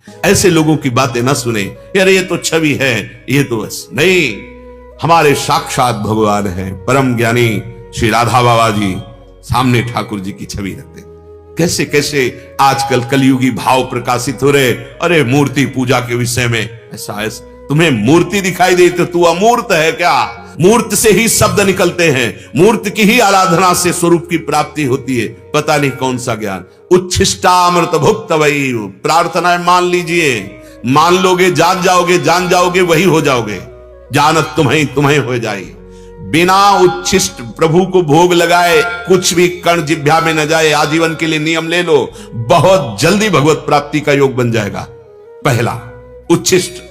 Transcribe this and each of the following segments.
ऐसे लोगों की बातें ना सुने, यार ये तो छवि है, ये तो बस नहीं। हमारे साक्षात भगवान है, परम ज्ञानी श्री राधा बाबा जी सामने ठाकुर जी की छवि रखते। कैसे कैसे आजकल कलयुगी भाव प्रकाशित हो रहे। अरे मूर्ति पूजा के विषय में ऐसा तुम्हें मूर्ति दिखाई दे तो तू अमूर्त है क्या? मूर्त से ही शब्द निकलते हैं, मूर्त की ही आराधना से स्वरूप की प्राप्ति होती है। पता नहीं कौन सा ज्ञान। उच्छिष्टामृत भुक्त वही प्रार्थना मान लीजिए, मान लोगे जान जाओगे वही हो जाओगे। जानत तुम्हें हो जाए। बिना उच्छिष्ट प्रभु को भोग लगाए कुछ भी कण जिह्वा में न जाए। आजीवन के लिए नियम ले लो, बहुत जल्दी भगवत प्राप्ति का योग बन जाएगा। पहला उच्छिष्ट,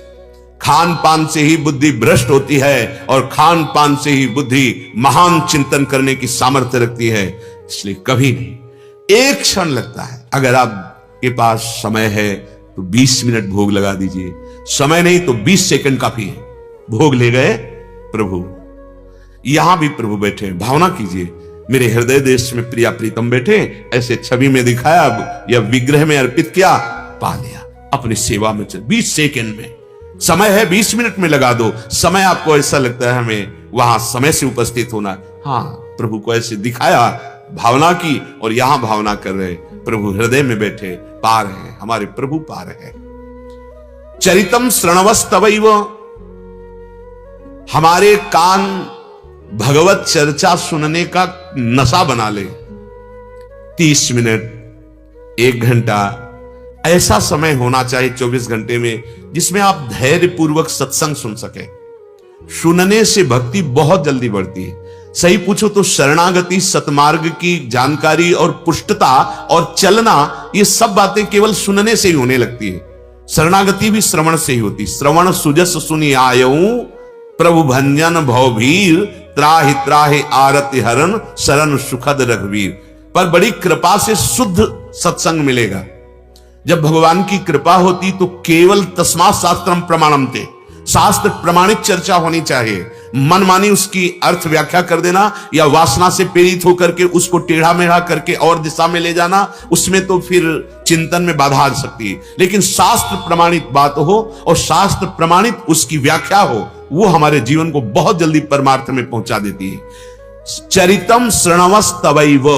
खान पान से ही बुद्धि भ्रष्ट होती है और खान पान से ही बुद्धि महान चिंतन करने की सामर्थ्य रखती है। इसलिए कभी नहीं, एक क्षण लगता है। अगर आपके पास समय है तो 20 मिनट भोग लगा दीजिए, समय नहीं तो 20 सेकंड काफी है। भोग ले गए प्रभु, यहां भी प्रभु बैठे, भावना कीजिए मेरे हृदय देश में प्रिया प्रीतम बैठे, ऐसे छवि में दिखाया या विग्रह में अर्पित किया, पा लिया। अपनी सेवा में चल 20 सेकंड में समय है, 20 मिनट में लगा दो। समय आपको ऐसा लगता है हमें वहां समय से उपस्थित होना, हाँ प्रभु को ऐसे दिखाया, भावना की और यहां भावना कर रहे, प्रभु हृदय में बैठे, पा रहे हैं, हमारे प्रभु पा रहे हैं। चरितम श्रणवस्तवैव, हमारे कान भगवत चर्चा सुनने का नशा बना ले। 30 मिनट, 1 घंटा, ऐसा समय होना चाहिए 24 घंटे में जिसमें आप धैर्य पूर्वक सत्संग सुन सके। सुनने से भक्ति बहुत जल्दी बढ़ती है। सही पूछो तो शरणागति, सतमार्ग की जानकारी और पुष्टता और चलना, ये सब बातें केवल सुनने से ही होने लगती है। शरणागति भी श्रवण से ही होती। श्रवण सुजस सुनि आयऊ प्रभु भंजन भवभीर, त्राहि त्राहि आरति हरण शरण सुखद रघुवीर। पर बड़ी कृपा से शुद्ध सत्संग मिलेगा। जब भगवान की कृपा होती तो केवल तस्मात् शास्त्रम प्रमाणम थे, शास्त्र प्रमाणित चर्चा होनी चाहिए। मनमानी उसकी अर्थ व्याख्या कर देना या वासना से प्रेरित होकर के उसको टेढ़ा मेढ़ा करके और दिशा में ले जाना, उसमें तो फिर चिंतन में बाधा आ सकती है। लेकिन शास्त्र प्रमाणित बात हो और शास्त्र प्रमाणित उसकी व्याख्या हो, वो हमारे जीवन को बहुत जल्दी परमार्थ में पहुंचा देती है। चरितम श्रणवस्तवैव,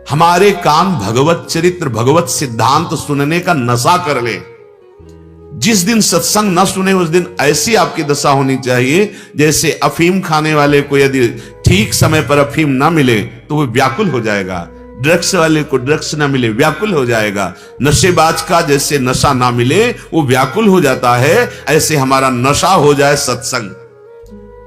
हमारे कान भगवत चरित्र, भगवत सिद्धांत सुनने का नशा कर ले। जिस दिन सत्संग न सुने उस दिन ऐसी आपकी दशा होनी चाहिए जैसे अफीम खाने वाले को यदि ठीक समय पर अफीम ना मिले तो वो व्याकुल हो जाएगा। ड्रग्स वाले को ड्रग्स ना मिले, व्याकुल हो जाएगा। नशेबाज का जैसे नशा ना मिले वो व्याकुल हो जाता है, ऐसे हमारा नशा हो जाए सत्संग।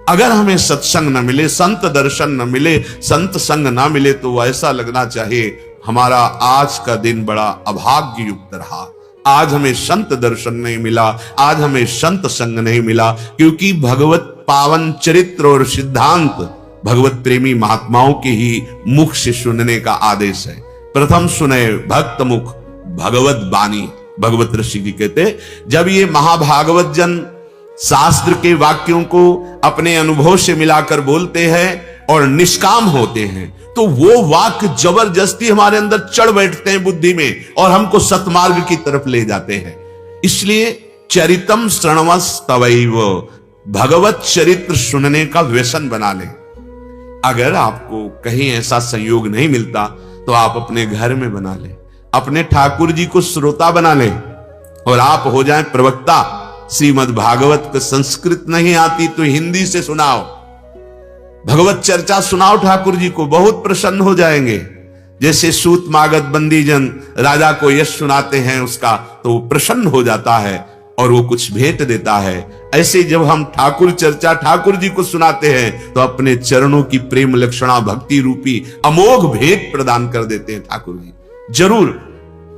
अगर हमें सत्संग न मिले, संत दर्शन न मिले, संत संग ना मिले तो वो ऐसा लगना चाहिए हमारा आज का दिन बड़ा अभाग्य युक्त रहा। आज हमें संत दर्शन नहीं मिला, आज हमें संत संग नहीं मिला, क्योंकि भगवत पावन चरित्र और सिद्धांत भगवत प्रेमी महात्माओं के ही मुख से सुनने का आदेश है। प्रथम सुने भक्त मुख भगवत बानी। भगवत ऋषि जी कहते, जब ये महाभागवत जन शास्त्र के वाक्यों को अपने अनुभव से मिलाकर बोलते हैं और निष्काम होते हैं तो वो वाक्य जबरदस्ती हमारे अंदर चढ़ बैठते हैं बुद्धि में और हमको सतमार्ग की तरफ ले जाते हैं। इसलिए चरितम श्रणवस्तवैव, भगवत चरित्र सुनने का व्यसन बना ले। अगर आपको कहीं ऐसा संयोग नहीं मिलता तो आप अपने घर में बना ले, अपने ठाकुर जी को श्रोता बना ले और आप हो जाएं प्रवक्ता। श्रीमद् भागवत को संस्कृत नहीं आती तो हिंदी से सुनाओ, भगवत चर्चा सुनाओ ठाकुर जी को, बहुत प्रसन्न हो जाएंगे। जैसे सूत मागध बंदी जन राजा को यश सुनाते हैं उसका तो वो प्रसन्न हो जाता है और वो कुछ भेंट देता है। ऐसे जब हम ठाकुर चर्चा ठाकुर जी को सुनाते हैं तो अपने चरणों की प्रेम लक्षणा भक्ति रूपी अमोघ भेंट प्रदान कर देते हैं ठाकुर जी। जरूर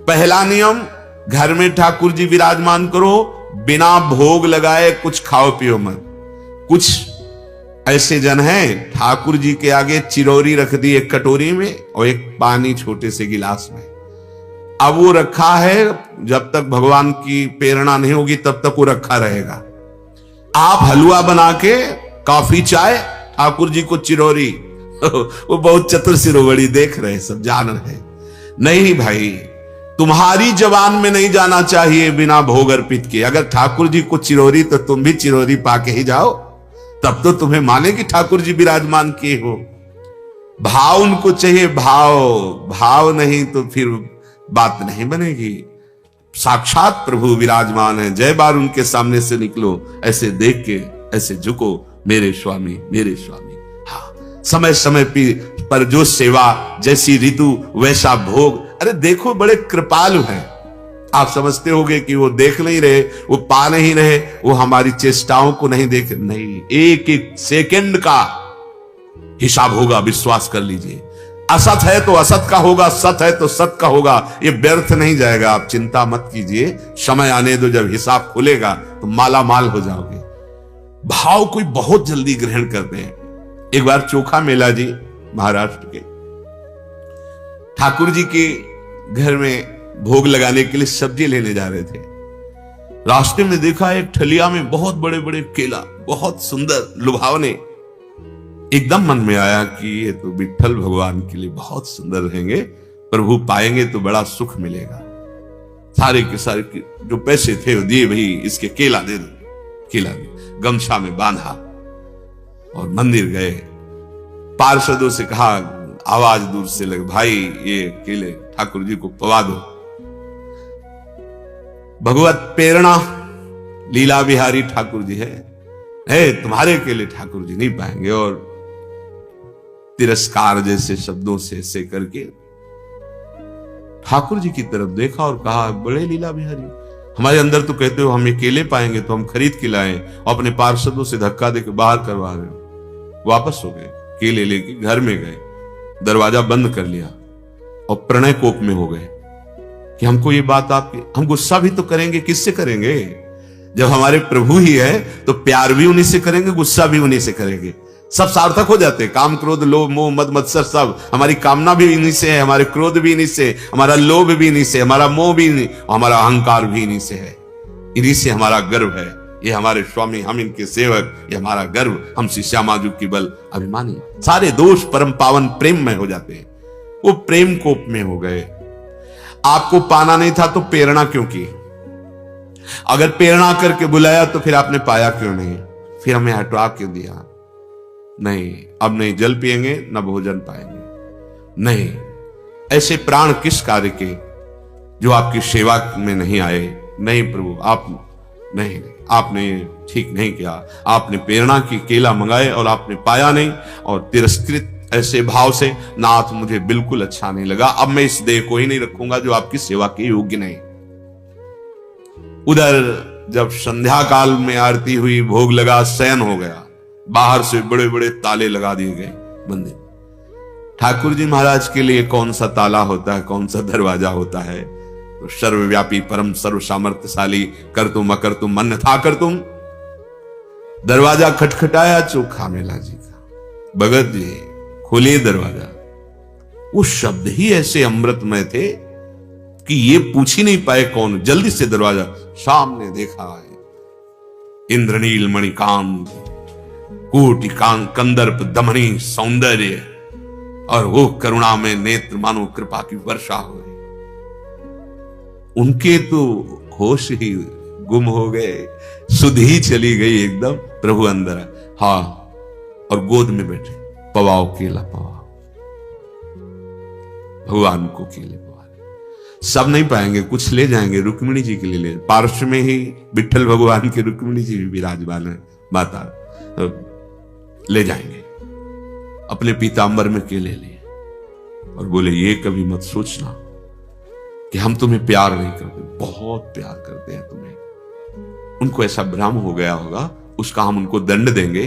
पहला नियम, घर में ठाकुर जी विराजमान करो, बिना भोग लगाए कुछ खाओ पियो मत। कुछ ऐसे जन हैं ठाकुर जी के आगे चिरौरी रख दी एक कटोरी में और एक पानी छोटे से गिलास में। अब वो रखा है, जब तक भगवान की प्रेरणा नहीं होगी तब तक वो रखा रहेगा। आप हलवा बना के कॉफी चाय, ठाकुर जी को चिरौरी वो बहुत चतुर सिरोबड़ी देख रहे, सब जान रहे। नहीं भाई, तुम्हारी जबान में नहीं जाना चाहिए बिना भोग अर्पित के। अगर ठाकुर जी को चिरौरी तो तुम भी चिरौरी पाके ही जाओ, तब तो तुम्हें माने कि ठाकुर जी विराजमान किए हो। भाव उनको चाहिए, भाव नहीं तो फिर बात नहीं बनेगी। साक्षात प्रभु विराजमान है, जय बार उनके सामने से निकलो, ऐसे देख के ऐसे झुको, मेरे स्वामी मेरे स्वामी। हाँ, समय समय पर जो सेवा, जैसी ऋतु वैसा भोग। अरे देखो, बड़े कृपालु हैं। आप समझते होंगे कि वो देख नहीं रहे, वो पा नहीं रहे, वो हमारी चेष्टाओं को नहीं देख, नहीं, एक एक सेकंड का हिसाब होगा, विश्वास कर लीजिए। असत है तो असत का होगा, सत है तो सत का होगा, ये व्यर्थ नहीं जाएगा। आप चिंता मत कीजिए, समय आने दो, जब हिसाब खुलेगा तो माला माल हो जाओगे। भाव कोई बहुत जल्दी ग्रहण करते हैं। एक बार चोखा मेला जी महाराष्ट्र के ठाकुर जी के घर में भोग लगाने के लिए सब्जी लेने जा रहे थे। रास्ते में देखा एक ठलिया में बहुत बड़े बड़े केला, बहुत सुंदर लुभावने। एकदम मन में आया कि ये तो विठ्ठल भगवान के लिए बहुत सुंदर रहेंगे, प्रभु पाएंगे तो बड़ा सुख मिलेगा। सारे के सारे जो पैसे थे वो दिए, भाई इसके केला दे दो। केला दे, गमछा में बांधा और मंदिर गए। पार्षदों से कहा, आवाज दूर से लगे, भाई ये केले ठाकुर जी को पवा दो। भगवत प्रेरणा लीला बिहारी ठाकुर जी है, तुम्हारे केले ठाकुर जी नहीं पाएंगे। और तिरस्कार जैसे शब्दों से ऐसे करके ठाकुर जी की तरफ देखा और कहा, बड़े लीला बिहारी, हमारे अंदर तो कहते हो हम ये केले पाएंगे तो हम खरीद के लाए, और अपने पार्षदों से धक्का देकर बाहर करवा रहे हो। वापस हो गए, केले लेके घर में गए, दरवाजा बंद कर लिया और प्रणय कोप में हो गए कि हमको ये बात आपकी, हम गुस्सा भी तो करेंगे, किससे करेंगे? जब हमारे प्रभु ही है तो प्यार भी उन्हीं से करेंगे, गुस्सा भी उन्हीं से करेंगे, सब सार्थक हो जाते हैं। काम क्रोध लोभ मोह मद मत्सर, सब हमारी कामना भी इन्हीं से है, हमारे क्रोध भी इन्हीं से, हमारा लोभ भी इन्हीं से, हमारा मोह भी इन्हीं, हमारा अहंकार भी इन्हीं से है। इन्हीं से हमारा गर्व है। ये हमारे स्वामी, हम इनके सेवक, ये हमारा गर्व, हम श्यामाजू की बल अभिमानी। सारे दोष परम पावन प्रेम में हो जाते हैं। वो प्रेम कोप में हो गए। आपको पाना नहीं था तो प्रेरणा क्यों की? अगर प्रेरणा करके बुलाया तो फिर आपने पाया क्यों नहीं? फिर हमें हटवा क्यों दिया? नहीं, अब नहीं जल पिएंगे न भोजन पाएंगे। नहीं, ऐसे प्राण किस कार्य के जो आपकी सेवा में नहीं आए? नहीं प्रभु, आप नहीं, आपने ठीक नहीं किया। आपने प्रेरणा की, केला मंगाए और आपने पाया नहीं, और तिरस्कृत ऐसे भाव से, नाथ मुझे बिल्कुल अच्छा नहीं लगा, अब मैं इस देह को ही नहीं रखूंगा जो आपकी सेवा के योग्य नहीं। उधर जब संध्या काल में आरती हुई, भोग लगा, शयन हो गया, बाहर से बड़े बड़े ताले लगा दिए गए मंदिर। ठाकुर जी महाराज के लिए कौन सा ताला होता है, कौन सा दरवाजा होता है? तो सर्वव्यापी परम सर्व सामर्थ्यशाली कर तुम अकर तुम मन था कर तुम। दरवाजा खटखटाया चोखा मेला जी का, भगत जी खोलिए दरवाजा। वो शब्द ही ऐसे अमृतमय थे कि ये पूछ ही नहीं पाए कौन। जल्दी से दरवाजा, सामने देखा है इंद्रनील मणिकांत कोटि कंदर्प दमनी सौंदर्य, और वो करुणा में नेत्र मानो कृपा की वर्षा हो गई। उनके तो होश ही गुम हो गए, सुध ही चली गई एकदम। प्रभु अंदर, हाँ, और गोद में बैठे, पवाओ केला पवाओ, भगवान को केले पवा। सब नहीं पाएंगे, कुछ ले जाएंगे, रुक्मिणी जी के लिए ले। पार्श्व में ही विठ्ठल भगवान के रुक्मिणी जी भी विराजमान है, माता ले जाएंगे। अपने पीतांबर में केले लिए और बोले, ये कभी मत सोचना कि हम तुम्हें प्यार नहीं करते, बहुत प्यार करते हैं तुम्हें। उनको ऐसा भ्रम हो गया होगा, उसका हम उनको दंड देंगे,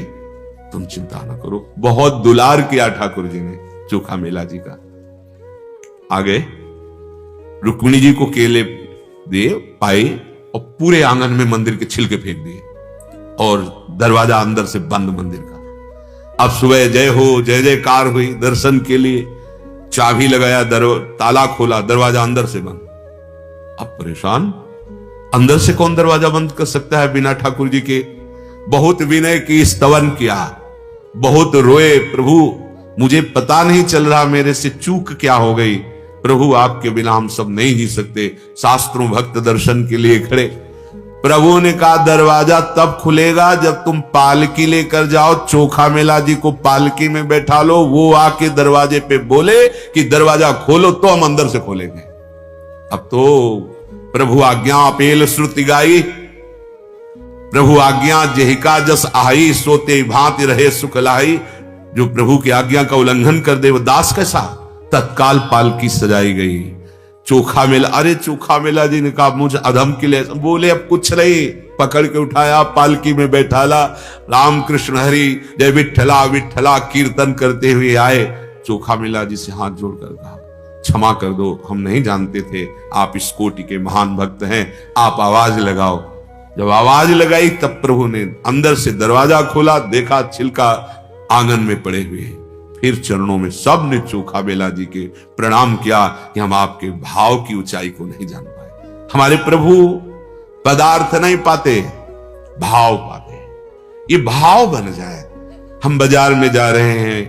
तुम चिंता ना करो। बहुत दुलार किया ठाकुर जी ने चोखा मेला जी का। आगे रुक्मिणी जी को केले दिए, पाए, और पूरे आंगन में मंदिर के छिलके फेंक दिए, और दरवाजा अंदर से बंद मंदिर का। अब सुबह जय हो, जय जयकार हुई दर्शन के लिए। चाबी लगाया, ताला खोला, दरवाजा अंदर से बंद। अब परेशान, अंदर से कौन दरवाजा बंद कर सकता है बिना ठाकुर जी के? बहुत विनय की, स्तवन किया, बहुत रोए, प्रभु मुझे पता नहीं चल रहा मेरे से चूक क्या हो गई, प्रभु आपके बिना हम सब नहीं जी सकते। शास्त्रों भक्त दर्शन के लिए खड़े। प्रभु ने कहा दरवाजा तब खुलेगा जब तुम पालकी लेकर जाओ, चोखा मेला जी को पालकी में बैठा लो, वो आके दरवाजे पे बोले कि दरवाजा खोलो तो हम अंदर से खोलेंगे। अब तो प्रभु आज्ञा अपेल श्रुति गाई, प्रभु आज्ञा जेहिका जस आई, सोते भांति रहे सुख लाई। जो प्रभु की आज्ञा का उल्लंघन कर दे वो दास कैसा। तत्काल पालकी सजाई गई। चोखा मेला, अरे चोखा मेला जी ने कहा मुझे अधम के लिए, बोले अब कुछ नहीं, पकड़ के उठाया, पालकी में बैठाला, राम कृष्ण हरि जय विठला विठला कीर्तन करते हुए आए। चोखा मेला जी से हाथ जोड़कर कहा क्षमा कर दो, हम नहीं जानते थे आप इस कोटि के महान भक्त हैं, आप आवाज लगाओ। जब आवाज लगाई तब प्रभु ने अंदर से दरवाजा खोला, देखा छिलका आंगन में पड़े हुए। फिर चरणों में सब ने चोखा बेला जी के प्रणाम किया कि हम आपके भाव की ऊंचाई को नहीं जान पाए। हमारे प्रभु पदार्थ नहीं पाते, भाव पाते। ये भाव बन जाए। हम बाजार में जा रहे हैं,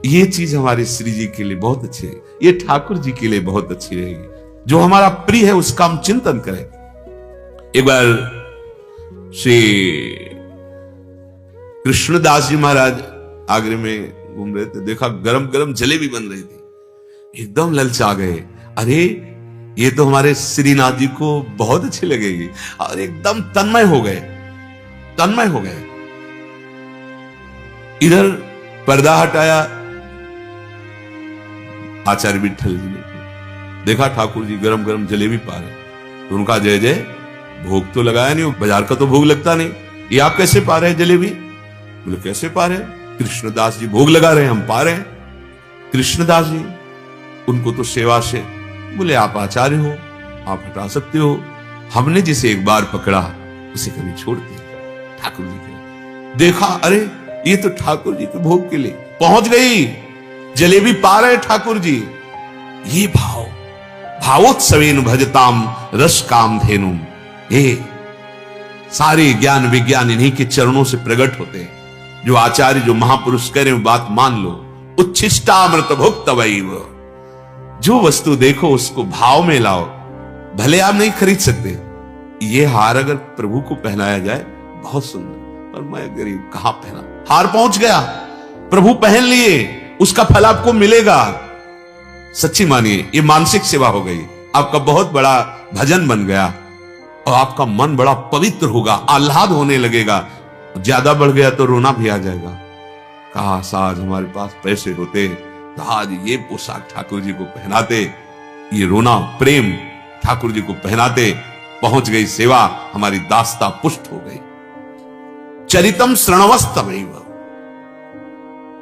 ये चीज हमारे श्री जी के लिए बहुत अच्छी है, ये ठाकुर जी के लिए बहुत अच्छी रहेगी। जो हमारा प्रिय है उसका हम चिंतन करें। एक बार श्री कृष्णदास जी महाराज आगरे में घूम रहे थे, देखा गरम गरम जलेबी बन रही थी, एकदम ललचा गए। अरे ये तो हमारे श्रीनाथ जी को बहुत अच्छी लगेगी, और एकदम तन्मय हो गए, तन्मय हो गए। इधर पर्दा हटाया, आचार्य विठल जी ने देखा ठाकुर जी गरम गरम जलेबी पा रहे, तो उनका जय जय, भोग तो लगाया नहीं, बाजार का तो भोग लगता नहीं, ये आप कैसे पा रहे हैं जलेबी? बोले कैसे पा रहे हैं? कृष्णदास जी भोग लगा रहे हैं, हम पा रहे हैं। कृष्णदास जी उनको तो सेवा से, बोले आप आचार्य हो, आप हटा सकते हो, हमने जिसे एक बार पकड़ा उसे कभी छोड़ते। ठाकुर जी के देखा, अरे ये तो ठाकुर जी के भोग के लिए पहुंच गई, जलेबी पा रहे ठाकुर जी। ये भाव, भावोत्सवेन भजताम रस काम धेनुम। ये सारे ज्ञान विज्ञान इन्हीं के चरणों से प्रकट होते हैं। जो आचार्य, जो महापुरुष कह रहे हैं बात मान लो। उच्छिष्टामृत भुक्त वैव, जो वस्तु देखो उसको भाव में लाओ, भले आप नहीं खरीद सकते। ये हार अगर प्रभु को पहनाया जाए बहुत सुंदर, और मैं गरीब कहां पहना। हार पहुंच गया, प्रभु पहन लिए, उसका फल आपको मिलेगा। सच्ची मानिए ये मानसिक सेवा हो गई, आपका बहुत बड़ा भजन बन गया, और आपका मन बड़ा पवित्र होगा, आह्लाद होने लगेगा। ज्यादा बढ़ गया तो रोना भी आ जाएगा। काश आज हमारे पास पैसे होते तो आज ये पोशाक ठाकुर जी को पहनाते, ये रोना प्रेम ठाकुर जी को पहनाते। पहुंच गई सेवा, हमारी दास्ता पुष्ट हो गई। चरितम श्रणवस्तमैव,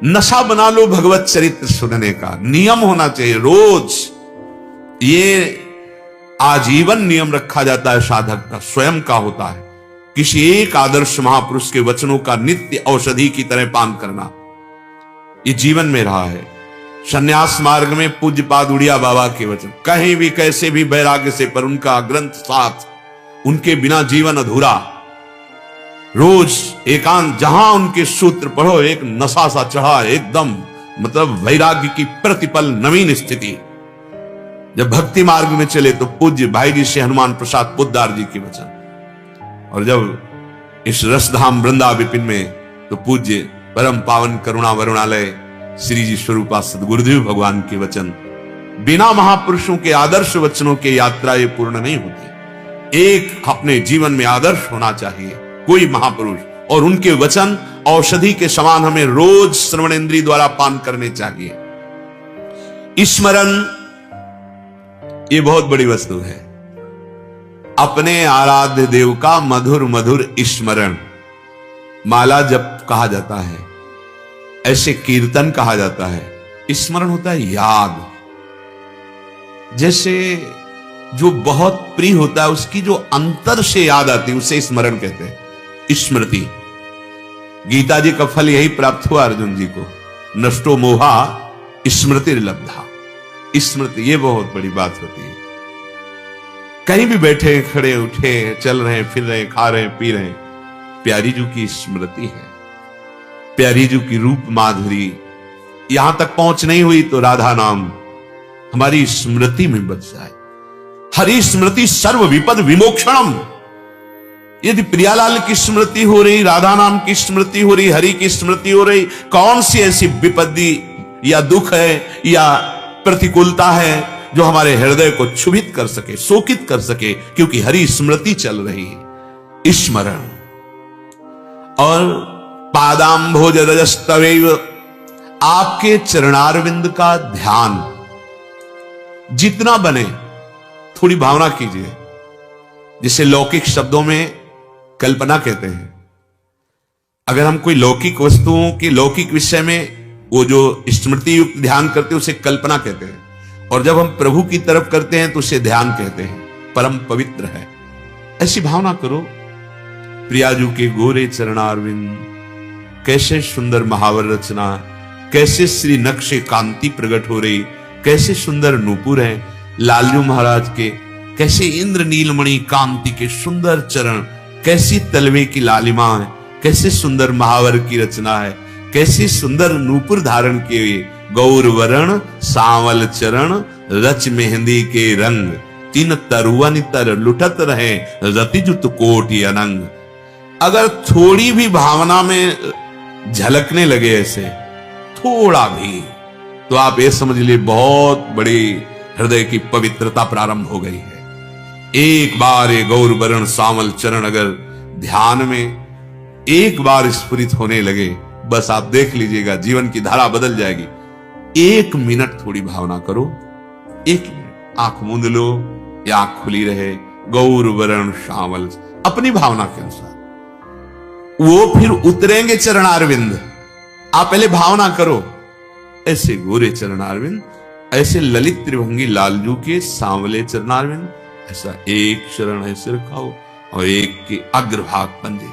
नशा बना लो भगवत चरित्र सुनने का, नियम होना चाहिए रोज। ये आजीवन नियम रखा जाता है साधक का, स्वयं का होता है। किसी एक आदर्श महापुरुष के वचनों का नित्य औषधि की तरह पान करना, ये जीवन में रहा है। संन्यास मार्ग में पूज्यपाद उड़िया बाबा के वचन, कहीं भी कैसे भी वैराग्य से, पर उनका ग्रंथ साथ, उनके बिना जीवन अधूरा। रोज एकांत, जहां उनके सूत्र पढ़ो, एक नशा सा चढ़ा, एकदम मतलब वैराग्य की प्रतिपल नवीन स्थिति। जब भक्ति मार्ग में चले तो पूज्य भाई जी से हनुमान प्रसाद पोद्दार जी के वचन, और जब इस रसधाम वृंदा विपिन में तो पूज्य परम पावन करुणा वरुणालय श्री जी स्वरूपा सदगुरुदेव भगवान के वचन। बिना महापुरुषों के आदर्श वचनों के यात्रा ये पूर्ण नहीं होती। एक अपने जीवन में आदर्श होना चाहिए कोई महापुरुष, और उनके वचन औषधि के समान हमें रोज श्रवणेंद्रिय द्वारा पान करने चाहिए। स्मरण ये बहुत बड़ी वस्तु है। अपने आराध्य देव का मधुर मधुर स्मरण, माला जप कहा जाता है, ऐसे कीर्तन कहा जाता है। स्मरण होता है याद। जैसे जो बहुत प्रिय होता है उसकी जो अंतर से याद आती है उसे स्मरण कहते हैं, स्मृति। गीता जी का फल यही प्राप्त हुआ अर्जुन जी को, नष्टो मोहा स्मृति लब्धा। स्मृति ये बहुत बड़ी बात होती है। कहीं भी बैठे, खड़े, उठे, चल रहे, फिर रहे, खा रहे, पी रहे, प्यारी जू की स्मृति है, प्यारी जू की रूप माधुरी। यहां तक पहुंच नहीं हुई तो राधा नाम, हमारी स्मृति में बच जाए। हरि स्मृति सर्व विपद विमोक्षणम। यदि प्रियालाल की स्मृति हो रही, राधा नाम की स्मृति हो रही, हरि की स्मृति हो रही, कौन सी ऐसी विपत्ति या दुख है या प्रतिकूलता है जो हमारे हृदय को क्षुभित कर सके, शोकित कर सके, क्योंकि हरि स्मृति चल रही है, स्मरण। और पादाम्भोज रजस्तवैव, आपके चरणारविंद का ध्यान जितना बने थोड़ी भावना कीजिए, जिसे लौकिक शब्दों में कल्पना कहते हैं। अगर हम कोई लौकिक वस्तुओं की लौकिक विषय में वो जो स्मृति युक्त ध्यान करते हैं उसे कल्पना कहते हैं, और जब हम प्रभु की तरफ करते हैं तो उसे ध्यान कहते हैं, परम पवित्र है। ऐसी भावना करो, प्रियाजू के गोरे चरणारविंद, कैसे सुंदर महावर रचना, कैसे श्री नक्शे कांति प्रकट हो रही, कैसे सुंदर नूपुर है लालजू महाराज के, कैसे इंद्र नीलमणि कांति के सुंदर चरण, कैसी तलवे की लालिमा है, कैसे सुंदर महावर की रचना है, कैसी सुंदर नूपुर धारण किए, गौर वरण सांवल चरण, रच मेहंदी के रंग, तीन तरुवन तर लुटत रहे, रतिजुत कोटि अनंग। अगर थोड़ी भी भावना में झलकने लगे ऐसे थोड़ा भी, तो आप ये समझ लिए बहुत बड़ी हृदय की पवित्रता प्रारंभ हो गई है। एक बार ये गौर वरण सांवल चरण अगर ध्यान में एक बार स्फुरित होने लगे, बस आप देख लीजिएगा जीवन की धारा बदल जाएगी। 1 मिनट थोड़ी भावना करो, 1 मिनट आंख मूंद लो या आंख खुली रहे, गौर वरण सांवल, अपनी भावना के अनुसार वो फिर उतरेंगे चरणारविंद। आप पहले भावना करो, ऐसे गोरे चरणारविंद, ऐसे ललित त्रिभंगी लालजू के सांवले चरणारविंद, ऐसा एक चरण ऐसे रखा हो और एक के अग्रभाग पंजे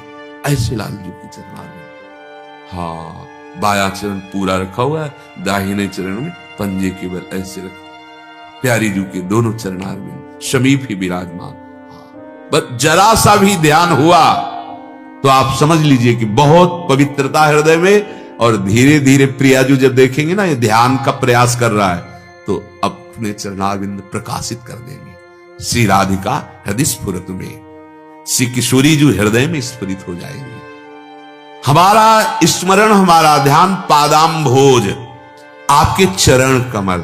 ऐसे लालजू के चरणारविंद। हाँ, बाया चरण पूरा रखा हुआ है, दाहिने चरण में पंजे केवल ऐसे रखा, प्यारी जू के दोनों चरणारविंद समीप ही विराजमान। बस जरा सा भी ध्यान हुआ तो आप समझ लीजिए कि बहुत पवित्रता हृदय में, और धीरे धीरे प्रियाजू जब देखेंगे ना ये ध्यान का प्रयास कर रहा है, तो अपने चरणारविंद प्रकाशित कर देंगे। श्री राधिका हृदय स्फुरत में, श्री किशोरी जू हृदय में स्फुरित हो जाएंगे। हमारा स्मरण, हमारा ध्यान पादाम्भोज, आपके चरण कमल,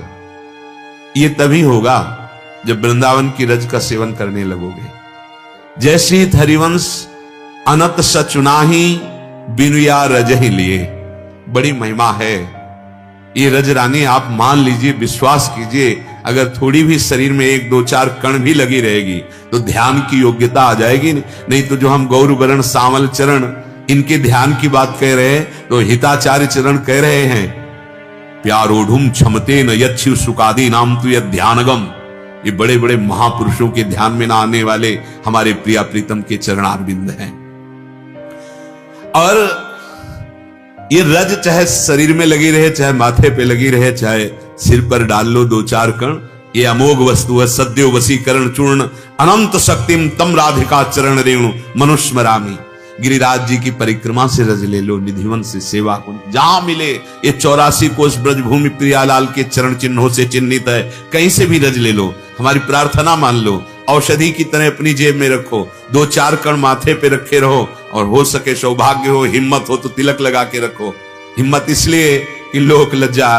ये तभी होगा जब वृंदावन की रज का सेवन करने लगोगे। जैसे हरिवंश अनत सचुनाही बिनुया रज ही लिए, बड़ी महिमा है ये रज रानी। आप मान लीजिए, विश्वास कीजिए, अगर थोड़ी भी शरीर में 1, 2, 4 कण भी लगी रहेगी तो ध्यान की योग्यता आ जाएगी। नहीं तो जो हम गौर वरण सांवल चरण इनके ध्यान की बात कह रहे हैं, तो हिताचार्य चरण कह रहे हैं, प्यारोढ़ुम क्षमते न यच्छु सुकादि नाम तु यद ध्यानगम। ये बड़े बड़े महापुरुषों के ध्यान में ना आने वाले हमारे प्रिया प्रीतम के चरणारविंद हैं। और ये रज चाहे शरीर में लगी रहे, चाहे माथे पे लगी रहे, चाहे सिर पर डाल लो 2, 4 कण, ये अमोघ वस्तु है। सद्यो वशीकरण चूर्ण अनंत शक्तिम तम राधिका चरण रेणु मनुस्मरामी। गिरिराज जी की परिक्रमा से रज ले लो, निधिवन से सेवा कुंज, जहां मिले ये 84 कोष ब्रजभूमि प्रियालाल के चरण चिन्हों से चिन्हित है, कहीं से भी रज ले लो, हमारी प्रार्थना मान लो, औषधि की तरह अपनी जेब में रखो, 2, 4 कण माथे पे रखे रहो, और हो सके सौभाग्य हो, हिम्मत हो तो तिलक लगा के रखो। हिम्मत इसलिए कि लोक लज्जा,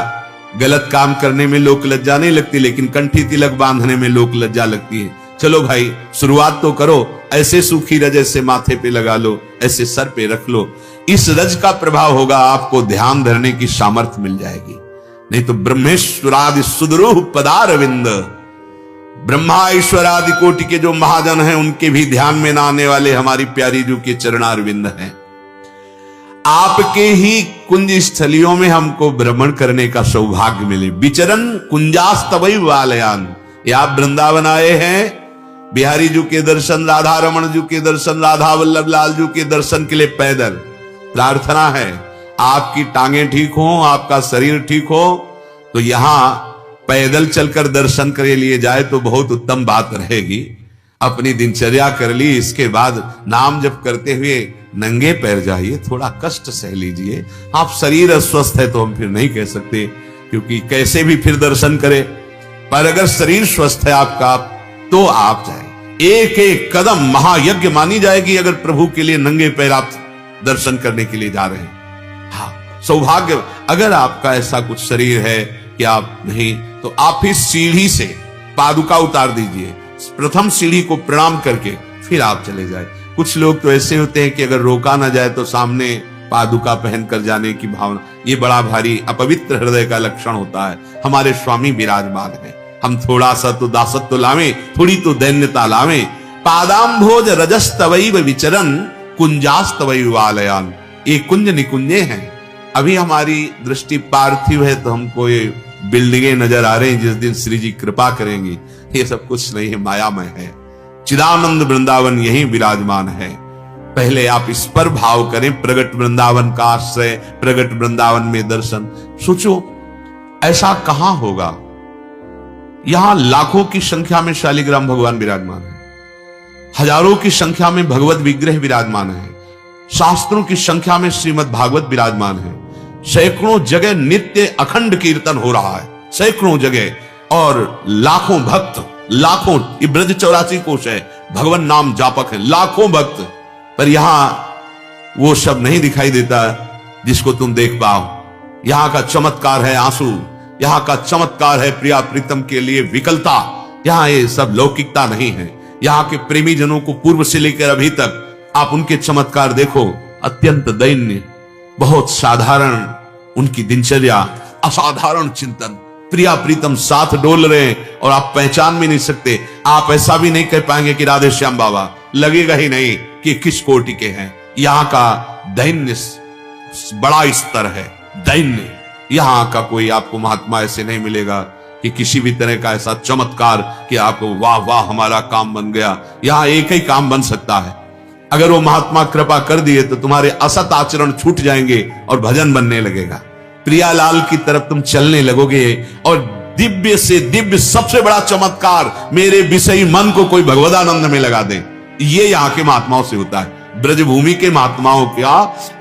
गलत काम करने में लोक लज्जा नहीं लगती, लेकिन कंठी तिलक बांधने में लोक लज्जा लगती है। चलो भाई, शुरुआत तो करो, ऐसे सूखी रज ऐसे माथे पे लगा लो, ऐसे सर पे रख लो। इस रज का प्रभाव होगा, आपको ध्यान धरने की सामर्थ्य मिल जाएगी। नहीं तो ब्रह्मेश्वरादि सुदरूह पदारविंद, ब्रह्मा ईश्वर आदि कोटि के जो महाजन हैं उनके भी ध्यान में ना आने वाले हमारी प्यारी जू के चरणारविंद हैं। आपके ही कुंज स्थलियों में हमको भ्रमण करने का सौभाग्य मिले। विचरण कुंजास्तवै वालयान, ये आप वृंदावन आए हैं, बिहारी जू के दर्शन, राधा रमण जू के दर्शन, राधा वल्लभ लाल जू के दर्शन के लिए पैदल प्रार्थना है, आपकी टांगें ठीक हो, आपका शरीर ठीक हो, तो यहां पैदल चलकर दर्शन के लिए जाए तो बहुत उत्तम बात रहेगी। अपनी दिनचर्या कर ली, इसके बाद नाम जप करते हुए नंगे पैर जाइए, थोड़ा कष्ट सह लीजिए। आप शरीर अस्वस्थ है तो हम फिर नहीं कह सकते, क्योंकि कैसे भी फिर दर्शन करें। पर अगर शरीर स्वस्थ है आपका तो आप जाए। एक एक कदम महायज्ञ मानी जाएगी अगर प्रभु के लिए नंगे पैर आप दर्शन करने के लिए जा रहे हैं। हाँ, सौभाग्य। अगर आपका ऐसा कुछ शरीर है कि आप नहीं, तो आप इस सीढ़ी से पादुका उतार दीजिए, प्रथम सीढ़ी को प्रणाम करके फिर आप चले जाए। कुछ लोग तो ऐसे होते हैं कि अगर रोका ना जाए तो सामने पादुका पहनकर जाने की भावना, ये बड़ा भारी अपवित्र हृदय का लक्षण होता है। हमारे स्वामी विराजमान है, हम थोड़ा सा तो दासत्व लावे, थोड़ी तो दैन्यता लावे। पादाम्भोज रजस्तवैव विचरन कुंजास्तवैव वालयान। ये कुंज निकुंजे हैं। अभी हमारी दृष्टि पार्थिव है तो हमको ये बिल्डिंगें नजर आ रही हैं, जिस दिन श्री जी कृपा करेंगी ये सब कुछ नहीं है, मायामय है। चिदानंद वृंदावन यही विराजमान है। पहले आप इस पर भाव करें, प्रगट वृंदावन का आश्रय, प्रगट वृंदावन में दर्शन। सोचो ऐसा कहां होगा। यहां लाखों की संख्या में शालिग्राम भगवान विराजमान है, हजारों की संख्या में भगवत विग्रह विराजमान है, शास्त्रों की संख्या में श्रीमद् भागवत विराजमान है, सैकड़ों जगह नित्य अखंड कीर्तन हो रहा है, सैकड़ों जगह, और लाखों भक्त, लाखों, ये ब्रज 84 कोश है, भगवान नाम जापक है, लाखों भक्त। पर यहां वो सब नहीं दिखाई देता जिसको तुम देख पाओ। यहां का चमत्कार है आंसू, यहां का चमत्कार है प्रिया प्रीतम के लिए विकलता। यहां ये सब लौकिकता नहीं है। यहां के प्रेमी जनों को पूर्व से लेकर अभी तक आप उनके चमत्कार देखो, अत्यंत दैन्य, बहुत साधारण उनकी दिनचर्या, असाधारण चिंतन। प्रिया प्रीतम साथ डोल रहे हैं और आप पहचान भी नहीं सकते। आप ऐसा भी नहीं कह पाएंगे कि राधे श्याम बाबा, लगेगा ही नहीं कि किस कोटि के हैं। यहां का दैन्य बड़ा स्तर है, दैन्य। यहां का कोई आपको महात्मा ऐसे नहीं मिलेगा कि किसी भी तरह का ऐसा चमत्कार कि आपको वाह वाह हमारा काम बन गया। यहां एक ही काम बन सकता है, अगर वो महात्मा कृपा कर दिए तो तुम्हारे असत आचरण छूट जाएंगे और भजन बनने लगेगा। प्रियालाल की तरफ तुम चलने लगोगे और दिव्य से दिव्य सबसे बड़ा चमत्कार, मेरे विषयी मन को कोई भगवदानंद में लगा दे। ये यहाँ के महात्माओं से होता है। ब्रजभूमि के महात्माओं का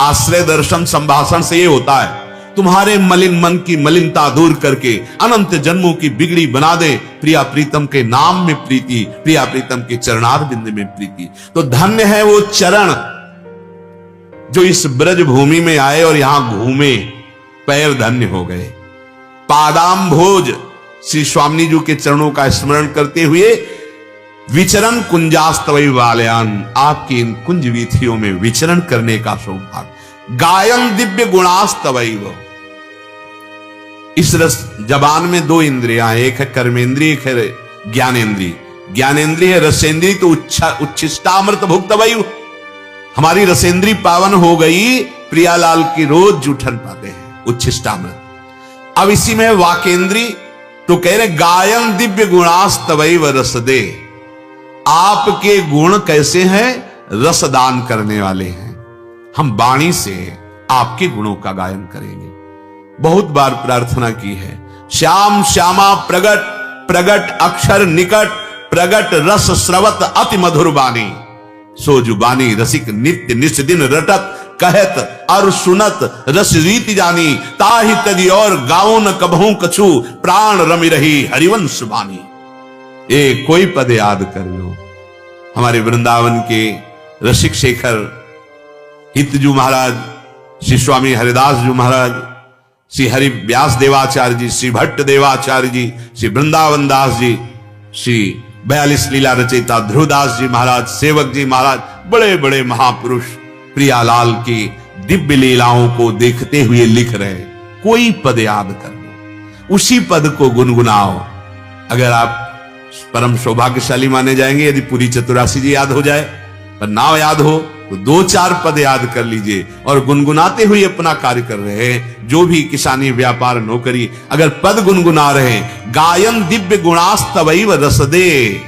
आश्रय दर्शन संभाषण से ये होता है। तुम्हारे मलिन मन की मलिनता दूर करके अनंत जन्मों की बिगड़ी बना दे। प्रिया प्रीतम के नाम में प्रीति, प्रिया प्रीतम के चरणार बिंद में प्रीति। तो धन्य है वो चरण जो इस ब्रज भूमि में आए और यहां घूमे, पैर धन्य हो गए। पादाम्भोज श्री स्वामी जी के चरणों का स्मरण करते हुए विचरण कुंजास्तवैव वालयान, आपकी इन कुंज वीथियों में विचरण करने का सौभाग्य। गायन दिव्य गुणास्तवैव। इस रस जबान में दो इंद्रियां, एक है कर्मेंद्रिय, एक है ज्ञानेन्द्रिय। ज्ञानेन्द्रिय है रसेंद्रिय, तो उच्छिष्टामृत भुक्तवैव। हमारी रसेंद्रिय पावन हो गई, प्रियालाल की रोज जूठन पाते हैं, उच्छिष्टामृत। अब इसी में वाकेंद्री, तो कह रहे गायन दिव्य गुणास्तवैव रसदे। आपके गुण कैसे हैं? रसदान करने वाले हैं। हम वाणी से आपके गुणों का गायन करेंगे। बहुत बार प्रार्थना की है, श्याम श्यामा प्रगट, प्रगट अक्षर निकट, प्रगट रस स्रवत अति मधुर बानी। सो जुबानी रसिक नित्य निस दिन रटत, कहत और सुनत रस रीति जानी। ताहि तदि और गाओ न कबहू कछु, प्राण रमि रही हरिवंश बानी। ये कोई पद याद कर लो। हमारे वृंदावन के रसिक शेखर हितजू महाराज, श्री स्वामी हरिदास जी महाराज, श्री हरि व्यास देवाचार्य जी, श्री भट्ट देवाचार्य जी, श्री वृंदावन दास जी, श्री 42 लीला रचयिता ध्रुवदास जी महाराज, सेवक जी महाराज, बड़े बड़े महापुरुष प्रियालाल की दिव्य लीलाओं को देखते हुए लिख रहे। कोई पद याद कर लो, उसी पद को गुनगुनाओ। अगर आप परम सौभाग्यशाली माने जाएंगे यदि पूरी चतुरासी जी याद हो जाए, पर नाम याद हो तो 2-4 पद याद कर लीजिए और गुनगुनाते हुए अपना कार्य कर रहे हैं। जो भी किसानी व्यापार नौकरी, अगर पद गुनगुना रहे हैं, गायन दिव्य गुणास्तवैव रसदे।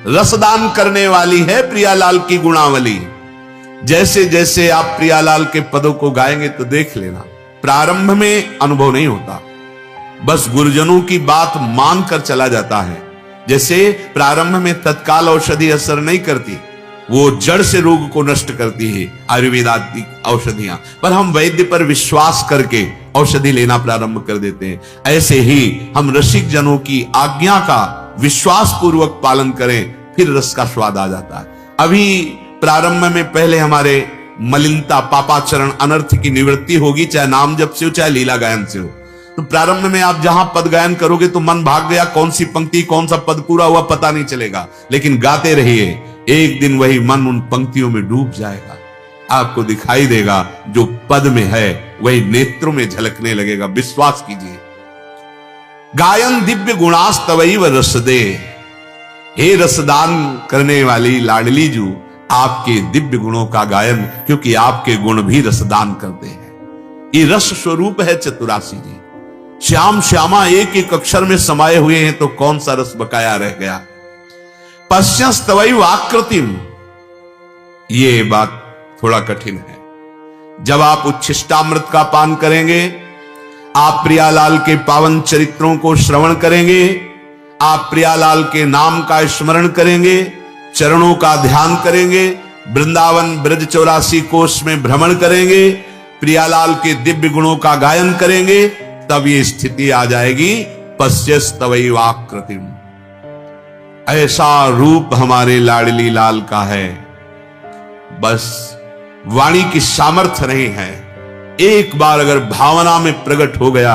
रसदान करने वाली है प्रियालाल की गुणावली। जैसे जैसे आप प्रियालाल के पदों को गाएंगे तो देख लेना, प्रारंभ में अनुभव नहीं होता, बस गुरुजनों की बात मानकर चला जाता है। जैसे प्रारंभ में तत्काल औषधि असर नहीं करती, वो जड़ से रोग को नष्ट करती है आयुर्वेदात्मिक औषधियां, पर हम वैद्य पर विश्वास करके औषधि लेना प्रारंभ कर देते हैं। ऐसे ही हम रसिक जनों की आज्ञा का विश्वास पूर्वक पालन करें, फिर रस का स्वाद आ जाता है। अभी प्रारंभ में पहले हमारे मलिनता, पापाचरण, अनर्थ की निवृत्ति होगी, चाहे नाम जप से हो चाहे लीला गायन से हो। तो प्रारंभ में आप जहां पद गायन करोगे तो मन भाग गया, कौन सी पंक्ति कौन सा पद पूरा हुआ पता नहीं चलेगा, लेकिन गाते रहिए, एक दिन वही मन उन पंक्तियों में डूब जाएगा। आपको दिखाई देगा जो पद में है वही नेत्रों में झलकने लगेगा। विश्वास कीजिए। गायन दिव्य गुणास्तवैव रसदे, हे रसदान करने वाली लाडली जू, आपके दिव्य गुणों का गायन, क्योंकि आपके गुण भी रसदान करते हैं। ये रस स्वरूप है चतुरासी जी। श्याम श्यामा एक एक अक्षर में समाये हुए हैं, तो कौन सा रस बकाया रह गया। पश्यस्तवैव आकृतिम, ये बात थोड़ा कठिन है। जब आप उच्छिष्टामृत का पान करेंगे, आप प्रियालाल के पावन चरित्रों को श्रवण करेंगे, आप प्रियालाल के नाम का स्मरण करेंगे, चरणों का ध्यान करेंगे, वृंदावन ब्रज 84 कोष में भ्रमण करेंगे, प्रियालाल के दिव्य गुणों का गायन करेंगे, तब ये स्थिति आ जाएगी पश्यस्तवैव आकृतिम। ऐसा रूप हमारे लाडली लाल का है, बस वाणी की सामर्थ्य नहीं है। एक बार अगर भावना में प्रकट हो गया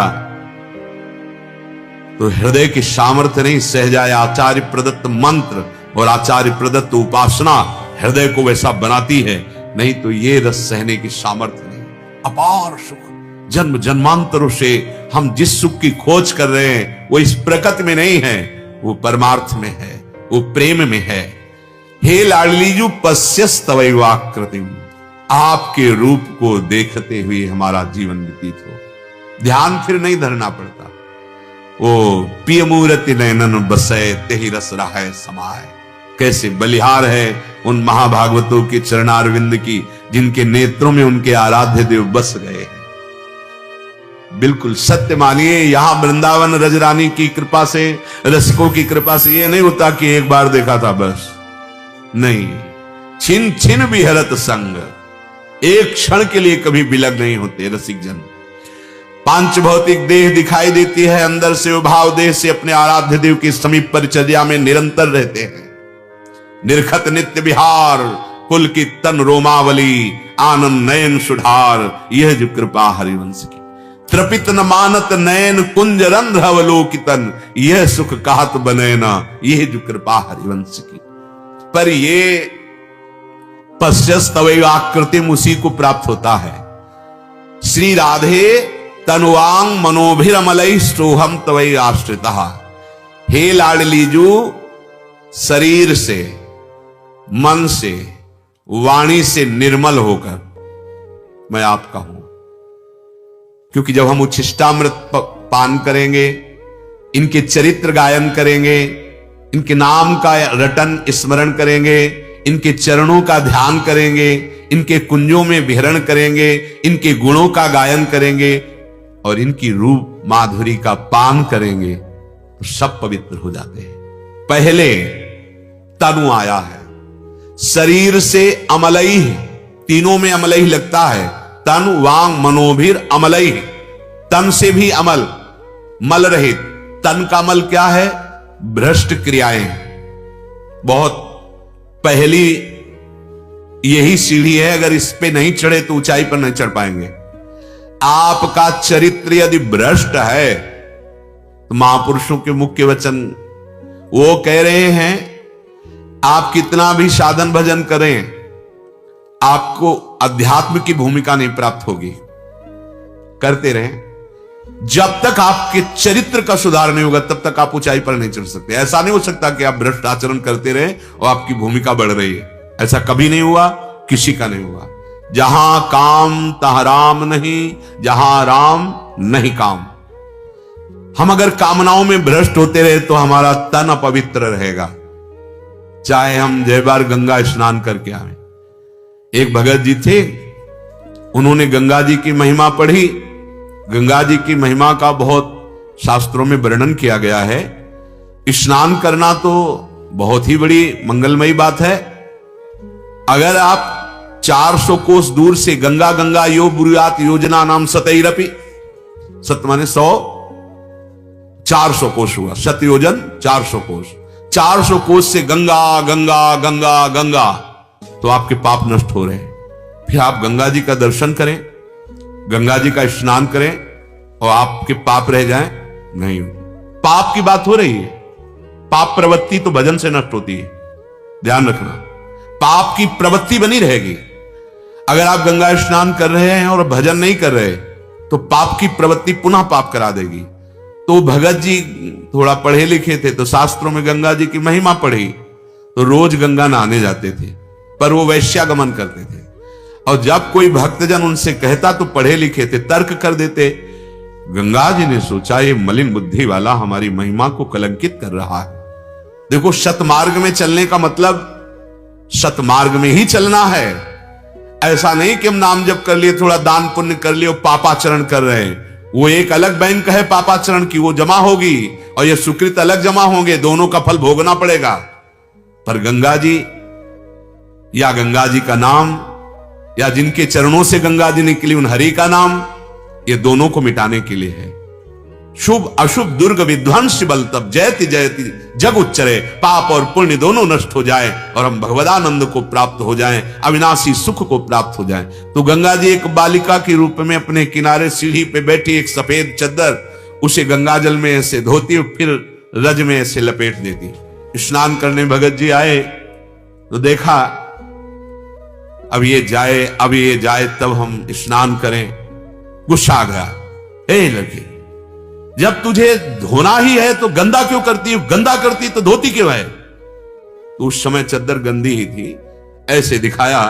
तो हृदय की सामर्थ्य नहीं सह जाए। आचार्य प्रदत्त मंत्र और आचार्य प्रदत्त उपासना हृदय को वैसा बनाती है, नहीं तो ये रस सहने की सामर्थ्य नहीं। अपार सुख, जन्म जन्मांतरों से हम जिस सुख की खोज कर रहे हैं वो इस प्रकृति में नहीं है, वो परमार्थ में है, वो प्रेम में है। हे लाडलीजू पश्यस्तवैव आकृतिम, आपके रूप को देखते हुए हमारा जीवन व्यतीत हो। ध्यान फिर नहीं धरना पड़ता। ओ पिय मूर्ति नयनन बसै तेहि रस रहाय समाय। कैसे बलिहार है उन महाभागवतों के चरणारविंद की, जिनके नेत्रों में उनके आराध्य देव बस गए हैं। बिल्कुल सत्य मानिए, यहां वृंदावन रजरानी की कृपा से, रसिकों की कृपा से ये नहीं होता कि एक बार देखा था बस, नहीं। छिन छिन विहरत संग, एक क्षण के लिए कभी विलग नहीं होते रसिक जन। पांच भौतिक देह दिखाई देती है, अंदर से वो भाव देह से अपने आराध्य देव की समीप परिचर्या में निरंतर रहते हैं। निर्खत नित्य विहार, कुल की तन रोमावली, आनंद नयन सुधार, यह जो कृपा हरिवंश की। त्रपित न मानत नयन कुंज रंध्र अवलोकितन, यह सुख कहत बनैना, यह जो कृपा हरिवंश की। पर ये पश्यस्तवैव आकृतिम उसी को प्राप्त होता है। श्री राधे तनुवांग मनोभिरमलैः सोहम तवै आश्रितः। हे लाडलीजू, शरीर से, मन से, वाणी से निर्मल होकर मैं आपका हूं। क्योंकि जब हम उच्छिष्टामृत पान करेंगे, इनके चरित्र गायन करेंगे, इनके नाम का रटन स्मरण करेंगे, इनके चरणों का ध्यान करेंगे, इनके कुंजों में विहरण करेंगे, इनके गुणों का गायन करेंगे और इनकी रूप माधुरी का पान करेंगे, तो सब पवित्र हो जाते हैं। पहले तनु आया है, शरीर से अमलई, तीनों में अमलई लगता है। तन वांग मनोभिर अमलई, तन से भी अमल, मल रहित। तन का मल क्या है? भ्रष्ट क्रियाएं। बहुत पहली यही सीढ़ी है, अगर इस पे नहीं चढ़े तो ऊंचाई पर नहीं चढ़ पाएंगे। आपका चरित्र यदि भ्रष्ट है तो महापुरुषों के मुख्य वचन वो कह रहे हैं, आप कितना भी साधन भजन करें, आपको अध्यात्म की भूमिका नहीं प्राप्त होगी। करते रहें, जब तक आपके चरित्र का सुधार नहीं होगा तब तक आप ऊंचाई पर नहीं चढ़ सकते। ऐसा नहीं हो सकता कि आप भ्रष्ट आचरण करते रहे और आपकी भूमिका बढ़ रही है। ऐसा कभी नहीं हुआ, किसी का नहीं हुआ। जहां काम तहां राम नहीं, जहां राम नहीं काम। हम अगर कामनाओं में भ्रष्ट होते रहे तो हमारा तन अपवित्र रहेगा, चाहे हम जय बार गंगा स्नान करके आए। एक भगत जी थे, उन्होंने गंगा जी की महिमा पढ़ी। गंगा जी की महिमा का बहुत शास्त्रों में वर्णन किया गया है। स्नान करना तो बहुत ही बड़ी मंगलमयी बात है, अगर आप 400 कोस दूर से गंगा गंगा यो बुरुयात योजना नाम सतैरपि, सत माने 100, 400 कोस हुआ, सत योजन 400 कोस, 400 कोस से गंगा गंगा गंगा गंगा, तो आपके पाप नष्ट हो रहे हैं। फिर आप गंगा जी का दर्शन करें, गंगा जी का स्नान करें और आपके पाप रह जाएं? नहीं, पाप की बात हो रही है। पाप प्रवृत्ति तो भजन से नष्ट होती है, ध्यान रखना। पाप की प्रवृत्ति बनी रहेगी। अगर आप गंगा स्नान कर रहे हैं और भजन नहीं कर रहे तो पाप की प्रवृत्ति पुनः पाप करा देगी। तो भगत जी थोड़ा पढ़े लिखे थे, तो शास्त्रों में गंगा जी की महिमा पढ़ी, तो रोज गंगा नहाने जाते थे, पर वो वैश्यागमन करते थे। और जब कोई भक्तजन उनसे कहता तो पढ़े लिखे थे, तर्क कर देते। गंगा जी ने सोचा ये मलिन बुद्धि वाला हमारी महिमा को कलंकित कर रहा है। देखो, सतमार्ग में चलने का मतलब सतमार्ग में ही चलना है। ऐसा नहीं कि हम नाम जप कर लिए, थोड़ा दान पुण्य कर लिए और पापाचरण कर रहे हैं। वो एक अलग बैंक है पापाचरण की, वो जमा होगी, और ये सुकृत अलग जमा होंगे, दोनों का फल भोगना पड़ेगा। पर गंगा जी या गंगा जी का नाम या जिनके चरणों से गंगा जी निकली उन हरि का नाम, ये दोनों को मिटाने के लिए है। शुभ अशुभ दुर्ग विध्वंस बल तब जयति जयति जग उच्चरे, पाप और पुण्य दोनों नष्ट हो जाए और हम भगवदानंद को प्राप्त हो जाएं, अविनाशी सुख को प्राप्त हो जाएं। तो गंगा जी एक बालिका के रूप में अपने किनारे सीढ़ी पे बैठी, एक सफेद चद्दर, उसे गंगा जल में ऐसे धोती और फिर रज में ऐसे लपेट देती। स्नान करने भगत जी आए तो देखा अब ये जाए तब हम स्नान करें। गुस्सा आ गया, ए लड़की, जब तुझे धोना ही है तो गंदा क्यों करती है? गंदा करती तो धोती क्यों है? तो उस समय चद्दर गंदी ही थी, ऐसे दिखाया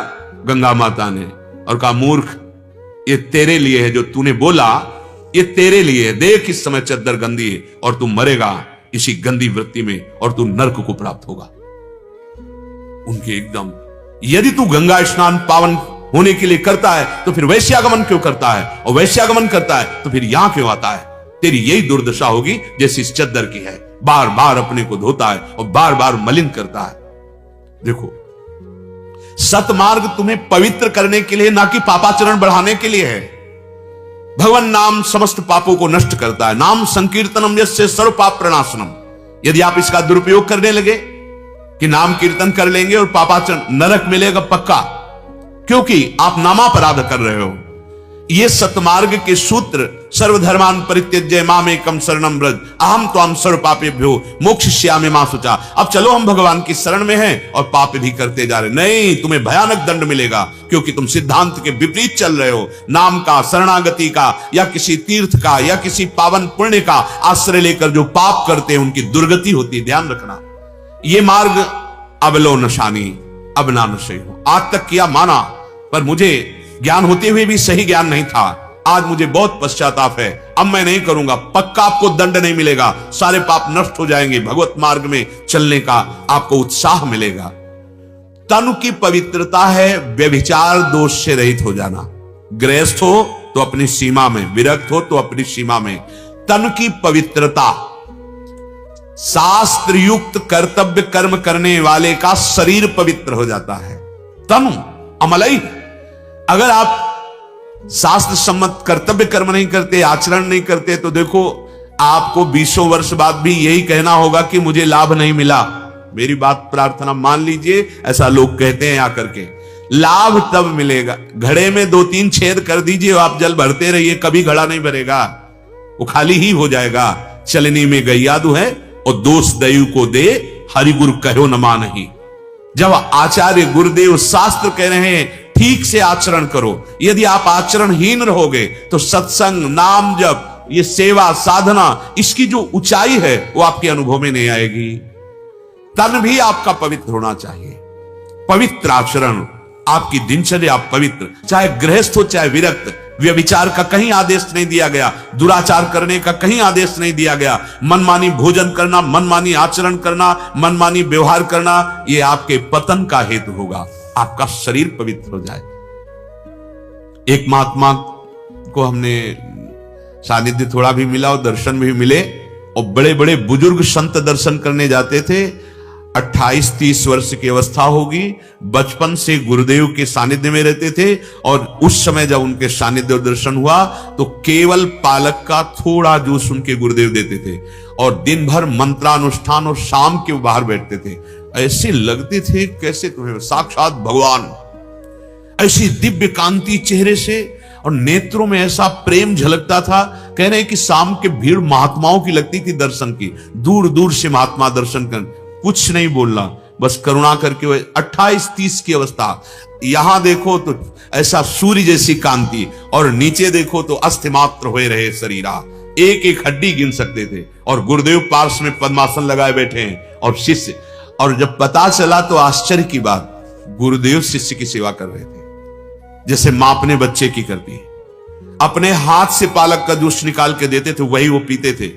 गंगा माता ने और कहा, मूर्ख, ये तेरे लिए है, जो तूने बोला ये तेरे लिए है। देख इस समय चद्दर गंदी है और तू मरेगा इसी गंदी वृत्ति में और तू नर्क को प्राप्त होगा। उनके एकदम, यदि तू गंगा स्नान पावन होने के लिए करता है तो फिर वैश्यागमन क्यों करता है? और वैश्यागमन करता है तो फिर यहां क्यों आता है? तेरी यही दुर्दशा होगी जैसी इस चद्दर की है। बार बार अपने को धोता है और बार बार मलिन करता है। देखो, सतमार्ग तुम्हें पवित्र करने के लिए, ना कि पापाचरण बढ़ाने के लिए है। भगवान नाम समस्त पापों को नष्ट करता है। नाम संकीर्तनम यस्य सर्व पाप प्रणाशनम। यदि आप इसका दुरुपयोग करने लगे कि नाम कीर्तन कर लेंगे और पापाचरण, नरक मिलेगा पक्का, क्योंकि आप नामापराध कर रहे हो। ये सतमार्ग के सूत्र, सर्वधर्मान परित्यज्य मामेकम शरणम व्रज अहम त्वाम सर्व पापेभ्यो मोक्षयिष्यामि मा शुचा। अब चलो हम भगवान की शरण में हैं और पाप भी करते जा रहे। नहीं, तुम्हें भयानक दंड मिलेगा, क्योंकि तुम सिद्धांत के विपरीत चल रहे हो। नाम का, शरणागति का, या किसी तीर्थ का, या किसी पावन पुण्य का आश्रय लेकर जो पाप करते हैं उनकी दुर्गति होती है। ध्यान रखना, ये मार्ग अबलो नशानी, अब ना नशे हो। आज तक किया माना, पर मुझे ज्ञान होते हुए भी सही ज्ञान नहीं था। आज मुझे बहुत पश्चाताप है, अब मैं नहीं करूंगा। पक्का आपको दंड नहीं मिलेगा, सारे पाप नष्ट हो जाएंगे। भगवत मार्ग में चलने का आपको उत्साह मिलेगा। तनु की पवित्रता है व्यभिचार दोष से रहित हो जाना। गृहस्थ हो तो अपनी सीमा में, विरक्त हो तो अपनी सीमा में। तनु की पवित्रता, शास्त्र युक्त कर्तव्य कर्म करने वाले का शरीर पवित्र हो जाता है। तनु अमलई, अगर आप शास्त्र सम्मत कर्तव्य कर्म नहीं करते, आचरण नहीं करते, तो देखो आपको 20 वर्ष बाद भी यही कहना होगा कि मुझे लाभ नहीं मिला। मेरी बात प्रार्थना मान लीजिए, ऐसा लोग कहते हैं आकर के। लाभ तब मिलेगा, घड़े में 2-3 छेद कर दीजिए, आप जल भरते रहिए, कभी घड़ा नहीं भरेगा, वो खाली ही हो जाएगा। चलनी में गैया दू है और दोष दयु को दे, हरि गुरु कहो न मानहि। जब आचार्य गुरुदेव शास्त्र कह रहे हैं ठीक से आचरण करो, यदि आप आचरणहीन रहोगे तो सत्संग, नाम जप, ये सेवा साधना, इसकी जो ऊंचाई है वो आपके अनुभव में नहीं आएगी। तन भी आपका पवित्र होना चाहिए। पवित्र आचरण, आपकी दिनचर्या पवित्र, चाहे गृहस्थ हो चाहे विरक्त। व्यभिचार का कहीं आदेश नहीं दिया गया, दुराचार करने का कहीं आदेश नहीं दिया गया। मनमानी भोजन करना, मनमानी आचरण करना, मनमानी व्यवहार करना, यह आपके पतन का हेतु होगा। आपका शरीर पवित्र हो जाए। एक महात्मा को हमने सानिध्य थोड़ा भी मिला और दर्शन भी मिले, और बड़े बड़े बुजुर्ग संत दर्शन करने जाते थे। 28-30 वर्ष की अवस्था होगी। बचपन से गुरुदेव के सानिध्य में रहते थे और उस समय जब उनके सानिध्य और दर्शन हुआ तो केवल पालक का थोड़ा जूस उनके गुरुदेव देते थे और दिन भर मंत्रानुष्ठान और शाम के बाहर बैठते थे। ऐसे लगते थे कैसे तुम्हें साक्षात भगवान, ऐसी दिव्य कांति चेहरे से और नेत्रों में ऐसा प्रेम झलकता था। कह रहे हैं कि शाम के भीड़ महात्माओं की लगती थी दर्शन की, दूर दूर से महात्मा दर्शन कर, कुछ नहीं बोलना, बस करुणा करके। 28-30 की अवस्था, यहां देखो तो ऐसा सूर्य जैसी कांति और नीचे देखो तो अस्थिमात्र हुए रहे शरीरा, एक एक हड्डी गिन सकते थे। और गुरुदेव पार्श्व में पद्मासन लगाए बैठे हैं और शिष्य, और जब पता चला तो आश्चर्य की बात, गुरुदेव शिष्य की सेवा कर रहे थे जैसे मां अपने बच्चे की करती है। अपने हाथ से पालक का जूस निकाल के देते थे, वही वो पीते थे।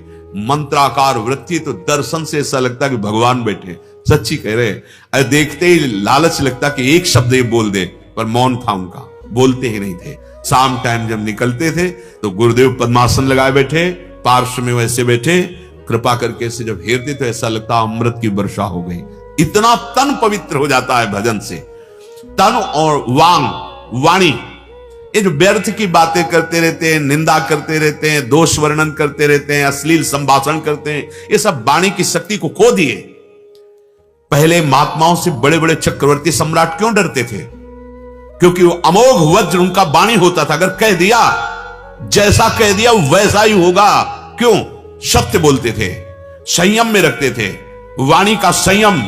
मंत्राकार वृत्ति, तो दर्शन से ऐसा लगता कि भगवान बैठे। सच्ची कह रहे हैं, देखते ही लालच लगता कि एक शब्द ये बोल दे, पर मौन था उनका, बोलते ही नहीं थे। शाम टाइम जब निकलते थे तो गुरुदेव पद्मासन लगाए बैठे, पार्श्व में वैसे बैठे, कृपा करके ऐसे जब हेरते तो ऐसा लगता अमृत की वर्षा हो गई। इतना तन पवित्र हो जाता है भजन से। तन और वाणी, ये जो व्यर्थ की बातें करते रहते हैं, निंदा करते रहते हैं, दोष वर्णन करते रहते हैं, अश्लील संभाषण करते हैं, ये सब वाणी की शक्ति को खो दिए। पहले महात्माओं से बड़े बड़े चक्रवर्ती सम्राट क्यों डरते थे? क्योंकि वो अमोघ वज्र उनका वाणी होता था। अगर कह दिया, जैसा कह दिया वैसा ही होगा। क्यों? सत्य बोलते थे, संयम में रखते थे, वाणी का संयम।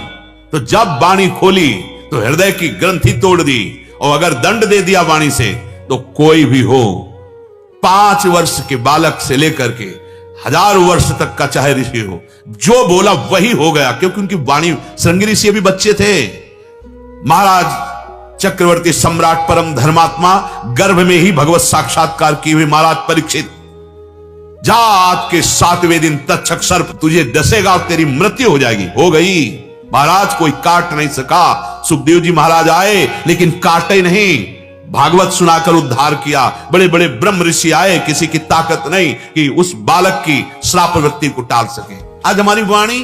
तो जब वाणी खोली तो हृदय की ग्रंथि तोड़ दी, और अगर दंड दे दिया वाणी से तो कोई भी हो, 5 वर्ष के बालक से लेकर के 1000 वर्ष तक का चाहे ऋषि हो, जो बोला वही हो गया। क्योंकि उनकी वाणी, श्रृंगी ऋषि भी बच्चे थे। महाराज चक्रवर्ती सम्राट परम धर्मात्मा गर्भ में ही भगवत साक्षात्कार की हुई महाराज परीक्षित, जात के 7वें दिन तक्षक सर्प तुझे डसेगा और तेरी मृत्यु हो जाएगी। हो गई महाराज, कोई काट नहीं सका। सुखदेव जी महाराज आए लेकिन काटे नहीं, भागवत सुनाकर उद्धार किया। बड़े बड़े ब्रह्म ऋषि आए, किसी की ताकत नहीं कि उस बालक की श्राप वृत्ति को टाल सके। आज हमारी वाणी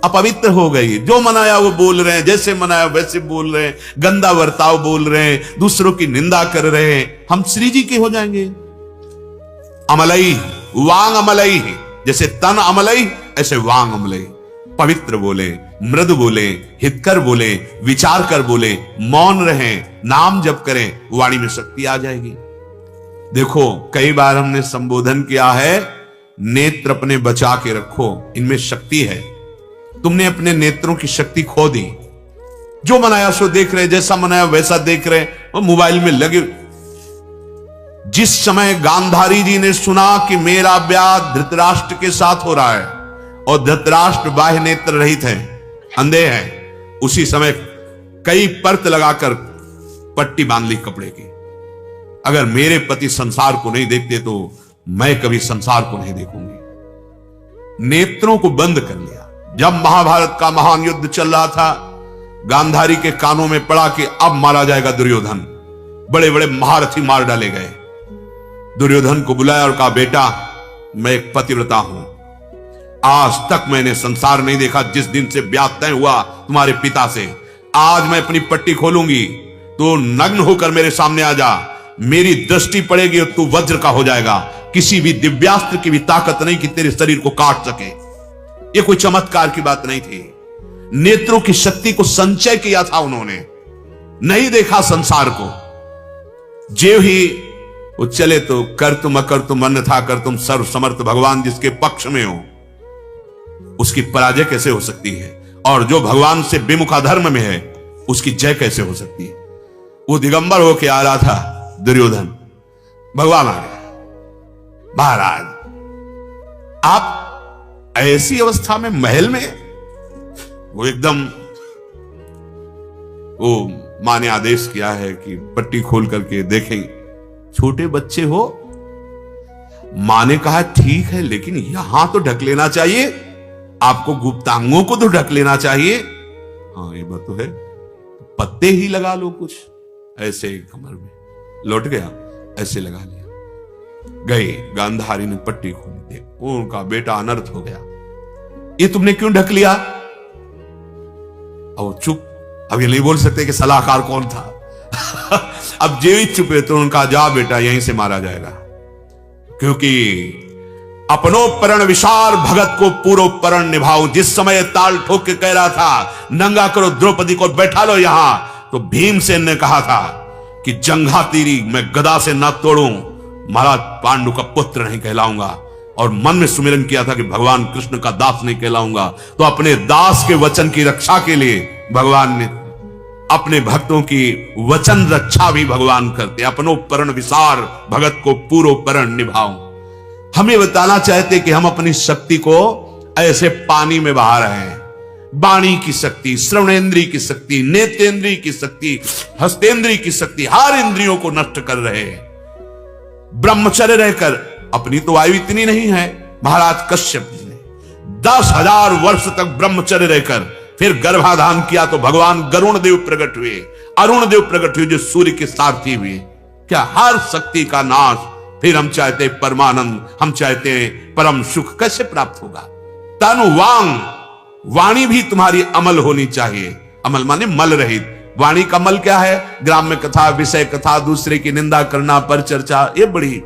अपवित्र हो गई, जो मनाया वो बोल रहे हैं, जैसे मनाया वैसे बोल रहे हैं, गंदा बर्ताव बोल रहे हैं, दूसरों की निंदा कर रहे हैं। हम श्री जी के हो जाएंगे। अमलई, वांग अमलई, जैसे तन अमलई ऐसे वांग अमलई। पवित्र बोले, मृदु बोले, हितकर बोले, विचार कर बोले, मौन रहें, नाम जप करें, वाणी में शक्ति आ जाएगी। देखो कई बार हमने संबोधन किया है, नेत्र अपने बचा के रखो, इनमें शक्ति है। तुमने अपने नेत्रों की शक्ति खो दी। जो मनाया सो देख रहे, जैसा मनाया वैसा देख रहे, वो मोबाइल में लगे। जिस समय गांधारी जी ने सुना कि मेरा ब्याह धृतराष्ट्र के साथ हो रहा है और धृतराष्ट्र बाह्य नेत्र रहित है, अंधे हैं, उसी समय कई परत लगाकर पट्टी बांध ली कपड़े की। अगर मेरे पति संसार को नहीं देखते तो मैं कभी संसार को नहीं देखूंगी। नेत्रों को बंद कर लिया। जब महाभारत का महान युद्ध चल रहा था, गांधारी के कानों में पड़ा कि अब मारा जाएगा दुर्योधन। बड़े बड़े महारथी मार डाले गए। दुर्योधन को बुलाया और कहा, बेटा मैं एक पतिव्रता हूं, आज तक मैंने संसार नहीं देखा। जिस दिन से ब्याह तय हुआ तुम्हारे पिता से, आज मैं अपनी पट्टी खोलूंगी, तो नग्न होकर मेरे सामने आ जा। मेरी दृष्टि पड़ेगी और तू वज्र का हो जाएगा। किसी भी दिव्यास्त्र की भी ताकत नहीं कि तेरे शरीर को काट सके। ये कोई चमत्कार की बात नहीं थी। नेत्रों की शक्ति को संचय किया था उन्होंने, नहीं देखा संसार को। जेव ही वो चले तो कर तुम अकर तुम अन्यथा कर तुम सर्व समर्थ भगवान जिसके पक्ष में हो, उसकी पराजय कैसे हो सकती है? और जो भगवान से विमुखा धर्म में है, उसकी जय कैसे हो सकती है? वो दिगंबर होके आ रहा था दुर्योधन, भगवान आ गया। महाराज आप ऐसी अवस्था में महल में, वो एकदम, वो मां ने आदेश किया है कि पट्टी खोल करके देखें। छोटे बच्चे हो, मां ने कहा ठीक है, लेकिन यहां तो ढक लेना चाहिए, आपको गुप्तांगों को तो ढक लेना चाहिए। हाँ ये बात तो है, पत्ते ही लगा लो कुछ ऐसे कमर में। लौट गया, ऐसे लगा लिया। गए, गांधारी ने पट्टी खोली, उनका बेटा अनर्थ हो गया। ये तुमने क्यों ढक लिया? अब चुप, अब ये नहीं बोल सकते कि सलाहकार कौन था। अब जीवित चुपे तो उनका जा बेटा यहीं से मारा जाएगा, क्योंकि अपनोपरण विशाल भगत को पूर्वोपरण निभाओ। जिस समय ताल ठोक के कह रहा था नंगा करो द्रौपदी को, बैठा लो यहां, तो भीमसेन ने कहा था कि जंघा तेरी मैं गदा से ना तोड़ूं, महाराज पांडु का पुत्र नहीं कहलाऊंगा, और मन में सुमिरन किया था कि भगवान कृष्ण का दास नहीं कहलाऊंगा। तो अपने दास के वचन की रक्षा के लिए भगवान ने अपने भक्तों की वचन रक्षा भी भगवान करते। अपनोपरण विसार भगत को पूर्वोपरण निभाओ। हम ये बताना चाहते कि हम अपनी शक्ति को ऐसे पानी में बहा रहे हैं। वाणी की शक्ति, श्रवणेंद्रिय की शक्ति, नेत्रेंद्रिय की शक्ति, हस्तेंद्रिय की शक्ति, हर इंद्रियों को नष्ट कर रहे हैं। ब्रह्मचर्य रहकर, अपनी तो आयु इतनी नहीं है, महाराज कश्यप जी ने 10,000 वर्ष तक ब्रह्मचर्य रहकर फिर गर्भाधान किया तो भगवान गरुण देव प्रकट हुए, अरुण देव प्रकट हुए, जो सूर्य के सारथी हुए। क्या हर शक्ति का नाश। फिर हम चाहते परमानंद, हम चाहते हैं परम सुख, कैसे प्राप्त होगा? तनु वांग, वाणी भी तुम्हारी अमल होनी चाहिए। अमल माने मल रहित। वाणी का मल क्या है? ग्राम्य कथा, विषय कथा, दूसरे की निंदा करना, पर चर्चा, ये बड़ी।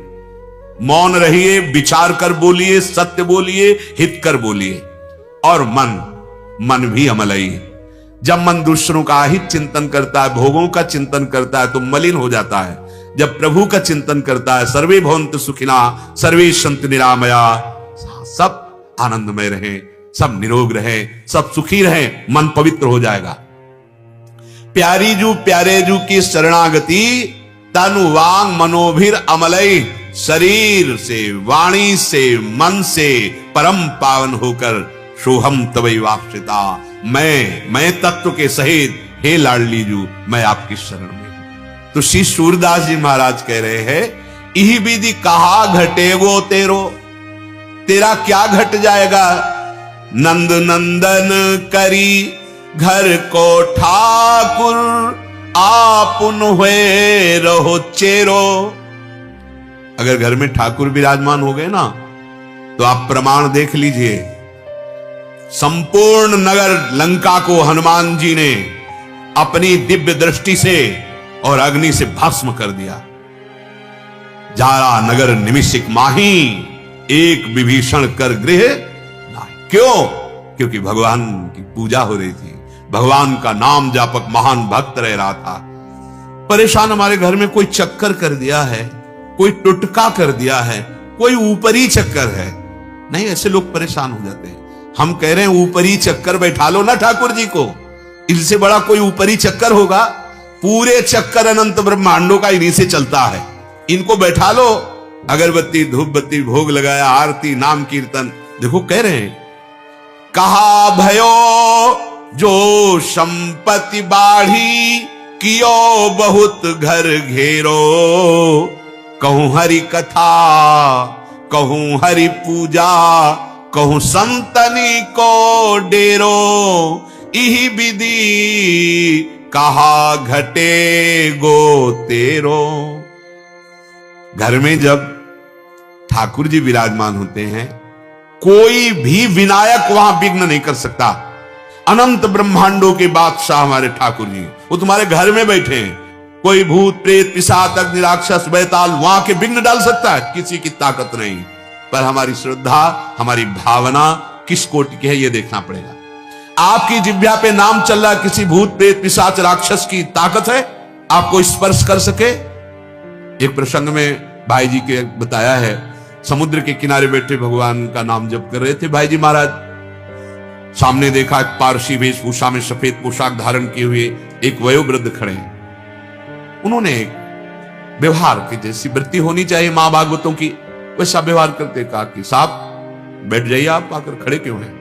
मौन रहिए, विचार कर बोलिए, सत्य बोलिए, हित कर बोलिए। और मन भी अमलई। जब मन दूसरों का हित चिंतन करता है, भोगों का चिंतन करता है, तो मलिन हो जाता है। जब प्रभु का चिंतन करता है, सर्वे भवन्तु सुखिना सर्वे सन्तु निरामया, सब आनंदमय रहे, सब निरोग रहे, सब सुखी रहे, मन पवित्र हो जाएगा। प्यारी जू प्यारे जू की शरणागति, तनु वांग मनोभिर अमलई। शरीर से, वाणी से, मन से परम पावन होकर सोहम तवै वापसिता, मैं तत्व के सहित हे लाडली जू मैं आपकी शरण में। तो श्री सूरदास जी महाराज कह रहे हैं, इही विधि कहा घटेगो तेरो, तेरा क्या घट जाएगा? नंद नंदन करी घर को ठाकुर, आपुन हुए रहो चेरो। अगर घर में ठाकुर विराजमान हो गए ना, तो आप प्रमाण देख लीजिए। संपूर्ण नगर लंका को हनुमान जी ने अपनी दिव्य दृष्टि से और अग्नि से भस्म कर दिया। जारा नगर निमिषिक माही, एक विभीषण कर गृह नाही। क्यों? क्योंकि भगवान की पूजा हो रही थी, भगवान का नाम जापक महान भक्त रह रहा था। परेशान हमारे घर में कोई चक्कर कर दिया है, कोई टुटका कर दिया है, कोई ऊपरी चक्कर है। नहीं, ऐसे लोग परेशान हो जाते हैं। हम कह रहे हैं ऊपरी चक्कर बैठा लो ना ठाकुर जी को, इनसे बड़ा कोई ऊपरी चक्कर होगा? पूरे चक्कर अनंत ब्रह्मांडों का इन्हीं से चलता है। इनको बैठा लो, अगरबत्ती धूप बत्ती भोग लगाया, आरती नाम कीर्तन। देखो कह रहे हैं, कहा भयो जो संपत्ति बाढ़ी, कियो बहुत घर घेरो। कहूं हरि कथा, कहूं हरि पूजा, कहूं संतनी को डेरो। इही विधि कहा घटे गो तेरो। घर में जब ठाकुर जी विराजमान होते हैं, कोई भी विनायक वहां विघ्न नहीं कर सकता। अनंत ब्रह्मांडों के बादशाह हमारे ठाकुर जी, वो तुम्हारे घर में बैठे हैं। कोई भूत प्रेत पिशाच अग्नि राक्षस बैताल वहां के विघ्न डाल सकता है? किसी की ताकत नहीं। पर हमारी श्रद्धा, हमारी भावना किस कोटि की है, यह देखना पड़ेगा। आपकी जिह्वा पे नाम चल रहा है, किसी भूत प्रेत पिशाच राक्षस की ताकत है आपको स्पर्श कर सके? एक प्रसंग में भाई जी के बताया है, समुद्र के किनारे बैठे भगवान का नाम जप कर रहे थे भाई जी महाराज। सामने देखा एक पारसी वेशभूषा में सफेद पोशाक धारण किए हुए एक वयोवृद्ध खड़े हैं। उन्होंने एक व्यवहार की जैसी वृत्ति होनी चाहिए मां भागवतों की, वैसा व्यवहार करते कहा कि साहब बैठ जाइए, आप आकर खड़े क्यों हैं?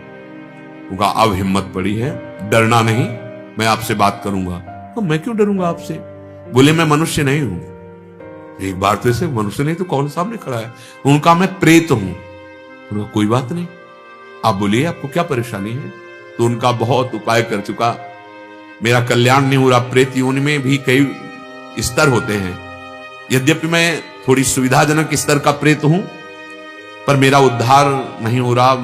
उनका अब हिम्मत पड़ी है, डरना नहीं, मैं आपसे बात करूंगा। तो मैं क्यों डरूंगा आपसे? बोले मैं मनुष्य नहीं हूं। एक बार तो ऐसे मनुष्य नहीं तो कौन सामने खड़ा है? उनका मैं प्रेत हूं। उनका कोई बात नहीं, आप बोलिए आपको क्या परेशानी है? तो उनका बहुत उपाय कर चुका, मेरा कल्याण नहीं हो रहा। प्रेत योनि में भी कई स्तर होते हैं, यद्यपि मैं थोड़ी सुविधाजनक स्तर का प्रेत हूं, पर मेरा उद्धार नहीं हो रहा।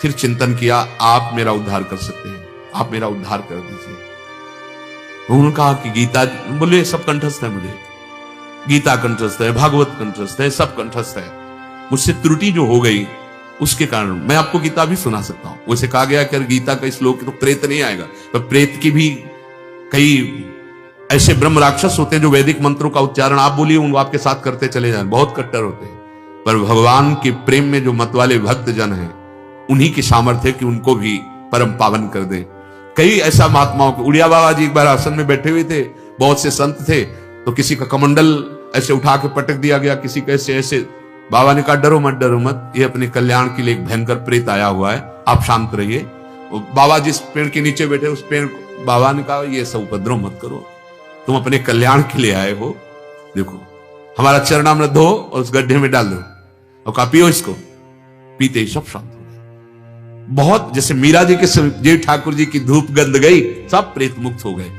फिर चिंतन किया, आप मेरा उद्धार कर सकते हैं, आप मेरा उद्धार कर दीजिए। उन्होंने कहा कि गीता, बोले सब कंठस्थ है, मुझे गीता कंठस्थ है, भागवत कंठस्थ है, सब कंठस्थ है। मुझसे त्रुटि जो हो गई उसके कारण मैं आपको गीता भी सुना सकता हूं। वैसे कहा गया कि गीता का श्लोक तो प्रेत नहीं आएगा, पर प्रेत की भी कई ऐसे ब्रह्म राक्षस होते हैं जो वैदिक मंत्रों का उच्चारण आप बोलिए उन आपके साथ करते चले जाएं, बहुत कट्टर होते हैं। पर भगवान के प्रेम में जो मत वाले भक्त जन हैं, उन्हीं की सामर्थ्य कि उनको भी परम पावन कर दें। कई ऐसा महात्माओं को, उड़िया बाबा जी एक बार आसन में बैठे हुए थे, बहुत से संत थे, तो किसी का कमंडल ऐसे उठा के पटक दिया गया, किसी का ऐसे। बाबा ने कहा डरो मत, ये अपने कल्याण के लिए एक भयंकर प्रेत आया हुआ है, आप शांत रहिए। बाबा जिस पेड़ के नीचे बैठे उस पेड़, बाबा ने कहा ये सब उपद्रव मत करो, तुम अपने कल्याण के लिए आए हो, देखो हमारा चरणामृत धो और उस गड्ढे में डाल दो और कहा पियो इसको। पीते ही सब शांत हो गए। बहुत जैसे मीरा जी के जय ठाकुर जी की धूप गंध गई, सब प्रेत मुक्त हो गए।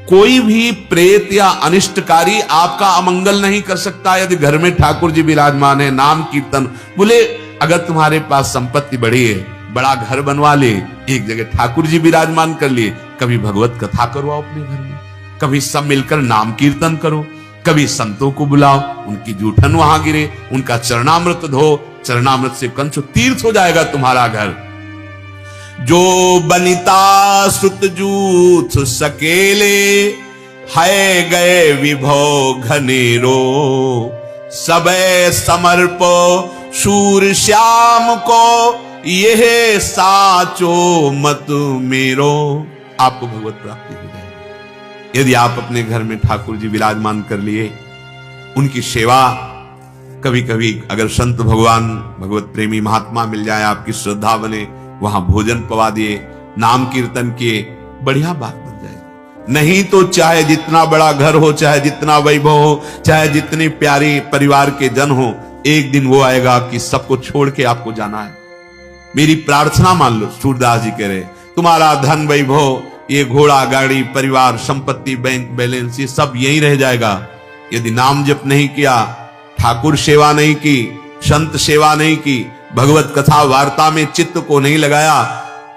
कोई भी प्रेत या अनिष्टकारी आपका अमंगल नहीं कर सकता यदि घर में ठाकुर जी विराजमान है। नाम कीर्तन, बोले अगर तुम्हारे पास संपत्ति बड़ी है, बड़ा घर बनवा ले, एक जगह ठाकुर जी विराजमान कर लिए, कभी भगवत कथा करो अपने घर में, कभी सब मिलकर नाम कीर्तन करो, कभी संतों को बुलाओ, उनकी जूठन वहां गिरे, उनका चरणामृत धो, चरणामृत से कंच तीर्थ हो जाएगा तुम्हारा घर। जो बनिता सुत जूथ सकेले, है गए विभो घनेरो, सबे समर्पो शूर श्याम को, यह साचो मत मेरो। आपको भगवत प्राप्ति हो जाए यदि आप अपने घर में ठाकुर जी विराजमान कर लिए, उनकी सेवा। कभी कभी अगर संत भगवान भगवत प्रेमी महात्मा मिल जाए, आपकी श्रद्धा बने, वहां भोजन पवा दिए, नाम कीर्तन किए, बढ़िया बात बन जाएगी। नहीं तो चाहे जितना बड़ा घर हो, चाहे जितना वैभव हो, चाहे जितनी प्यारी परिवार के जन हो, एक दिन वो आएगा कि सबको छोड़ के आपको जाना है। मेरी प्रार्थना मान लो, सूरदास जी कह रहे, तुम्हारा धन वैभव, ये घोड़ा गाड़ी परिवार संपत्ति बैंक बैलेंस, ये सब यही रह जाएगा। यदि नाम जप नहीं किया, ठाकुर सेवा नहीं की, संत सेवा नहीं की, भगवत कथा वार्ता में चित्त को नहीं लगाया,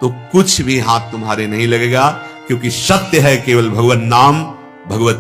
तो कुछ भी हाथ तुम्हारे नहीं लगेगा। क्योंकि सत्य है केवल भगवत नाम, भगवत